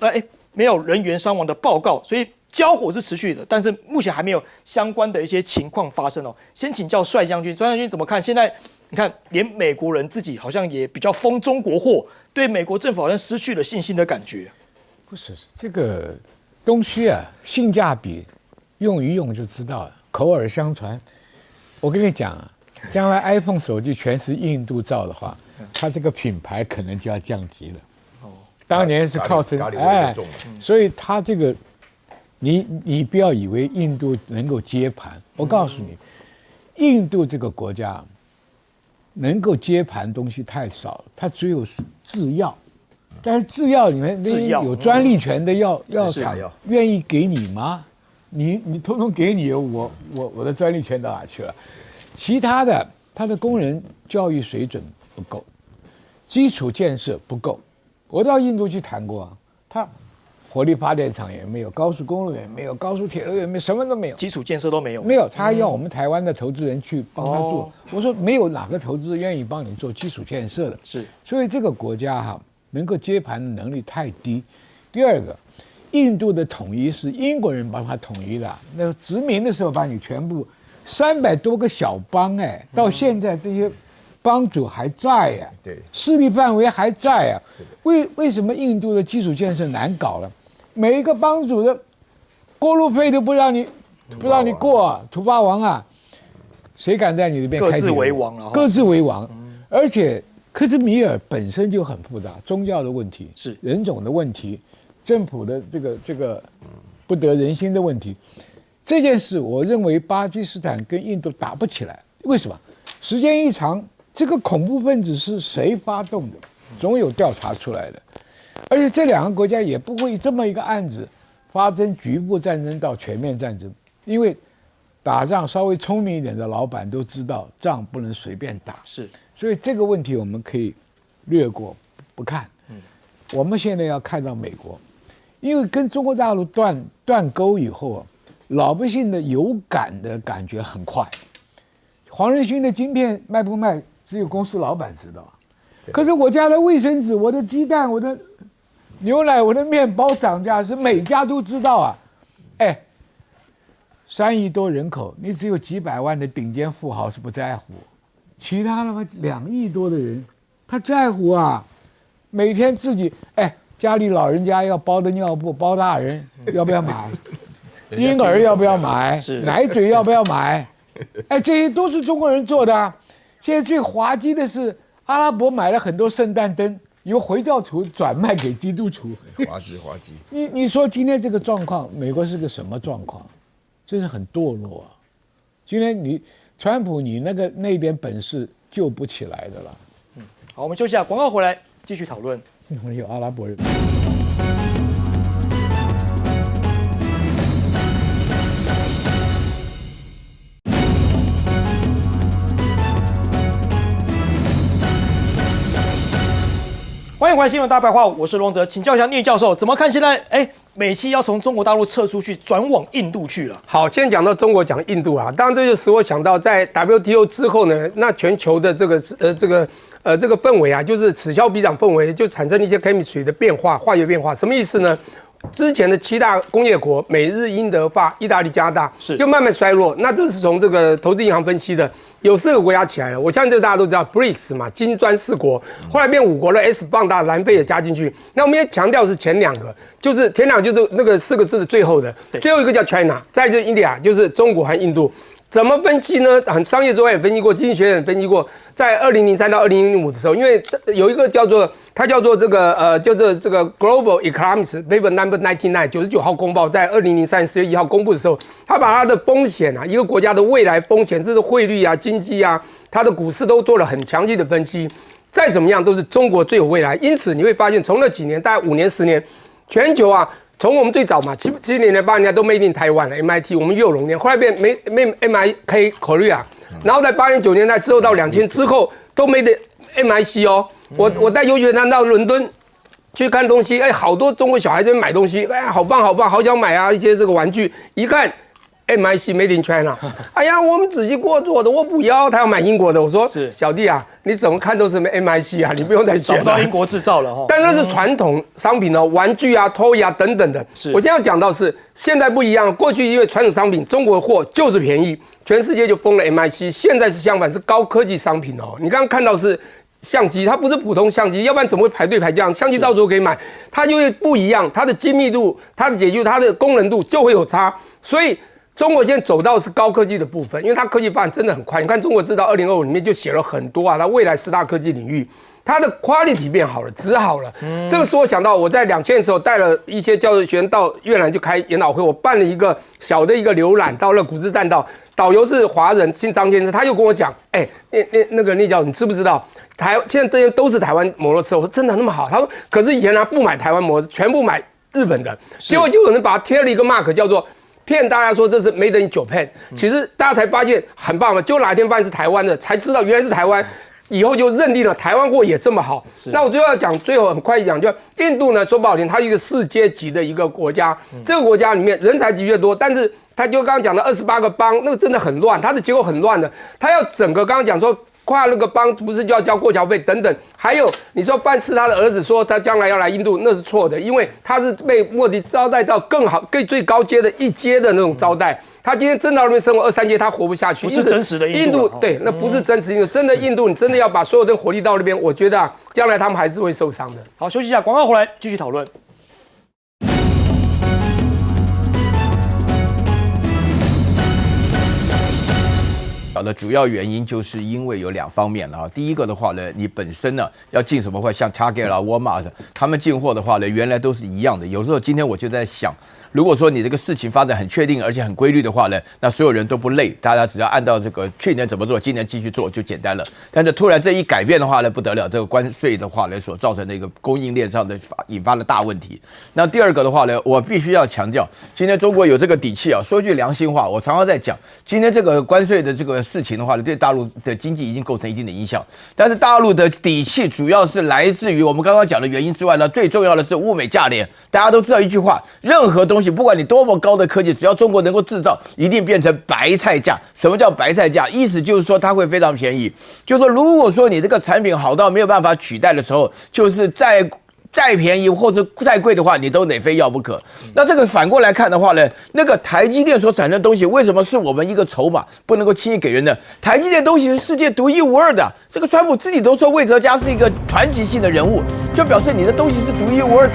没有人员伤亡的报告，所以交火是持续的，但是目前还没有相关的一些情况发生先请教帅将军怎么看？现在你看，连美国人自己好像也比较封中国货，对美国政府好像失去了信心的感觉。不是这个东西性价比用一用就知道了，口耳相传。我跟你讲将来 iPhone 手机全是印度造的话，它这个品牌可能就要降级了。当年是靠所以它这个，你不要以为印度能够接盘。我告诉你，印度这个国家能够接盘东西太少了，它只有制药，但是制药里面有专利权的药厂愿意给你吗？你通通给你，我的专利权到哪去了？其他的，他的工人教育水准不够，基础建设不够。我到印度去谈过他火力发电厂也没有，高速公路也没有，高速铁路也没有，什么都没有，基础建设都没有。没有，他还要我们台湾的投资人去帮他做。我说没有哪个投资人愿意帮你做基础建设的。是，所以这个国家能够接盘的能力太低。第二个，印度的统一是英国人帮他统一的，那殖民的时候把你全部。300多个小邦到现在这些帮主还在对，势力范围还在为什么印度的基础建设难搞了？每一个帮主的过路费都不让你过土巴王谁敢在你那边开？各自为王各自为王。而且克什米尔本身就很复杂，宗教的问题是人种的问题，政府的这个不得人心的问题。这件事，我认为巴基斯坦跟印度打不起来。为什么？时间一长，这个恐怖分子是谁发动的，总有调查出来的。而且这2个国家也不会这么一个案子发生局部战争到全面战争，因为打仗稍微聪明一点的老板都知道，仗不能随便打。是，所以这个问题我们可以略过不看。我们现在要看到美国，因为跟中国大陆断钩以后老百姓的有感的感觉很快。黄仁勋的晶片卖不卖，只有公司老板知道。可是我家的卫生纸、我的鸡蛋、我的牛奶、我的面包涨价，是每家都知道3亿多人口，你只有几百万的顶尖富豪是不在乎，其他的2亿多的人，他在乎每天自己家里老人家要包的尿布，包大人要不要买？婴儿要不要买？奶嘴要不要买？这些都是中国人做的。现在最滑稽的是，阿拉伯买了很多圣诞灯，由回教徒转卖给基督徒。滑稽滑稽。你说今天这个状况，美国是个什么状况？真是很堕落啊！今天川普你那一点本事救不起来的了。好，我们休息一下，广告回来继续讨论。有阿拉伯人。欢迎回来新闻大白话，我是龙哲，请教一下聂教授，怎么看现在美西要从中国大陆撤出去，转往印度去了？好，现在讲到中国，讲印度啊，当然这就使我想到在 WTO 之后呢，那全球的这个氛围啊，就是此消彼长氛围，就产生一些 chemistry 的变化，化学变化，什么意思呢？之前的7大工业国美日英德法意大利加拿大就慢慢衰落，那这是从这个投资银行分析的，有4个国家起来了。我相信这大家都知道 BRICS 嘛，金砖4国，后来变5国了 ，S 放大，南非也加进去。那我们也强调是前2个，就是前2个就是那个4个字的最后的，最后一个叫 China， 再就是 India， 就是中国和印度。怎么分析呢？商业周刊也分析过，经济学人也分析过，在2003到2005的时候，因为有一个叫做这个这个 Global Economics Paper Number 99 99号公报，在2003 10月1号公布的时候，他把他的风险啊，一个国家的未来风险，这是汇率啊、经济啊、它的股市都做了很详细的分析。再怎么样都是中国最有未来，因此你会发现，从那几年，大概5年、10年，全球啊。从我们最早嘛，70年代、80年代都 made in 台湾了 ，MIT 我们又有龙年，后来变MIK Korea， 然后在80年、90年代之后到2000之后都 made in MIC 哦。我带游学团到伦敦去看东西，好多中国小孩在买东西，好棒好棒，好想买啊一些这个玩具，一看。MIC Made in China， 哎呀，我们仔细过做的，我不要，他要买英国的。我说，小弟啊，你怎么看都是 MIC 啊，你不用再选了。找不到英国制造了哈。但那是传统商品哦，玩具啊、toy啊等等的。我现在要讲到是现在不一样，过去因为传统商品中国货就是便宜，全世界就封了 MIC， 现在是相反，是高科技商品哦。你刚刚看到是。相机它不是普通相机，要不然怎么会排队排这样？相机到时候可以买，它就会不一样，它的精密度、它的解析度、它的功能度就会有差。所以中国现在走到是高科技的部分，因为它科技发展真的很快。你看中国制造2025里面就写了很多啊，它未来10大科技领域，它的 quality 变好了，质好了。这个是我想到我在2000的时候带了一些教授学生到越南就开研讨会，我办了一个小的一个浏览，到了古芝栈道，导游是华人，姓张先生，他就跟我讲，那个聂教授，你知不知道？现在这些都是台湾摩托车，我说真的那么好？他说，可是以前他不买台湾摩托车，全部买日本的，结果就有人把它贴了一个 mark， 叫做骗大家说这是 Made in Japan， 其实大家才发现很棒嘛，结果哪一天发现是台湾的，才知道原来是台湾，以后就认定了台湾货也这么好。那我最后要讲，最后很快一讲，就印度呢，说不好听，它是一个世界级的一个国家，这个国家里面人才的确多，但是它就刚刚讲的28个邦，那个真的很乱，它的结构很乱的，它要整个刚刚讲说。跨那个邦不是就要交过桥费等等，还有你说范斯他的儿子说他将来要来印度，那是错的，因为他是被莫迪招待到更好、更最高阶的1阶的那种招待。他今天真到那边生活2、3阶，他活不下去。不是真实的印度，对，那不是真实印度。真的印度，你真的要把所有的火力到那边，我觉得啊，将来他们还是会受伤的。好，休息一下，广告回来继续讨论。的主要原因就是因为有2方面了啊。第一个的话呢，你本身呢要进什么货，像 Target 啦、Walmart 他们进货的话呢，原来都是一样的。有时候今天我就在想，如果说你这个事情发展很确定而且很规律的话呢，那所有人都不累，大家只要按照这个去年怎么做，今年继续做就简单了。但是突然这一改变的话呢，不得了，这个关税的话呢所造成的一个供应链上的引发了大问题。那第二个的话呢，我必须要强调，今天中国有这个底气啊。说句良心话，我常常在讲，今天这个关税的这个事情的话呢，对大陆的经济已经构成一定的影响。但是大陆的底气主要是来自于我们刚刚讲的原因之外呢，最重要的是物美价廉。大家都知道一句话，任何东西不管你多么高的科技，只要中国能够制造，一定变成白菜价。什么叫白菜价？意思就是说它会非常便宜。就是说，如果说你这个产品好到没有办法取代的时候，就是再便宜或者再贵的话，你都得非要不可。那这个反过来看的话呢，那个台积电所产生的东西，为什么是我们一个筹码，不能够轻易给人呢？台积电东西是世界独一无二的。这个川普自己都说魏哲家是一个传奇性的人物，就表示你的东西是独一无二。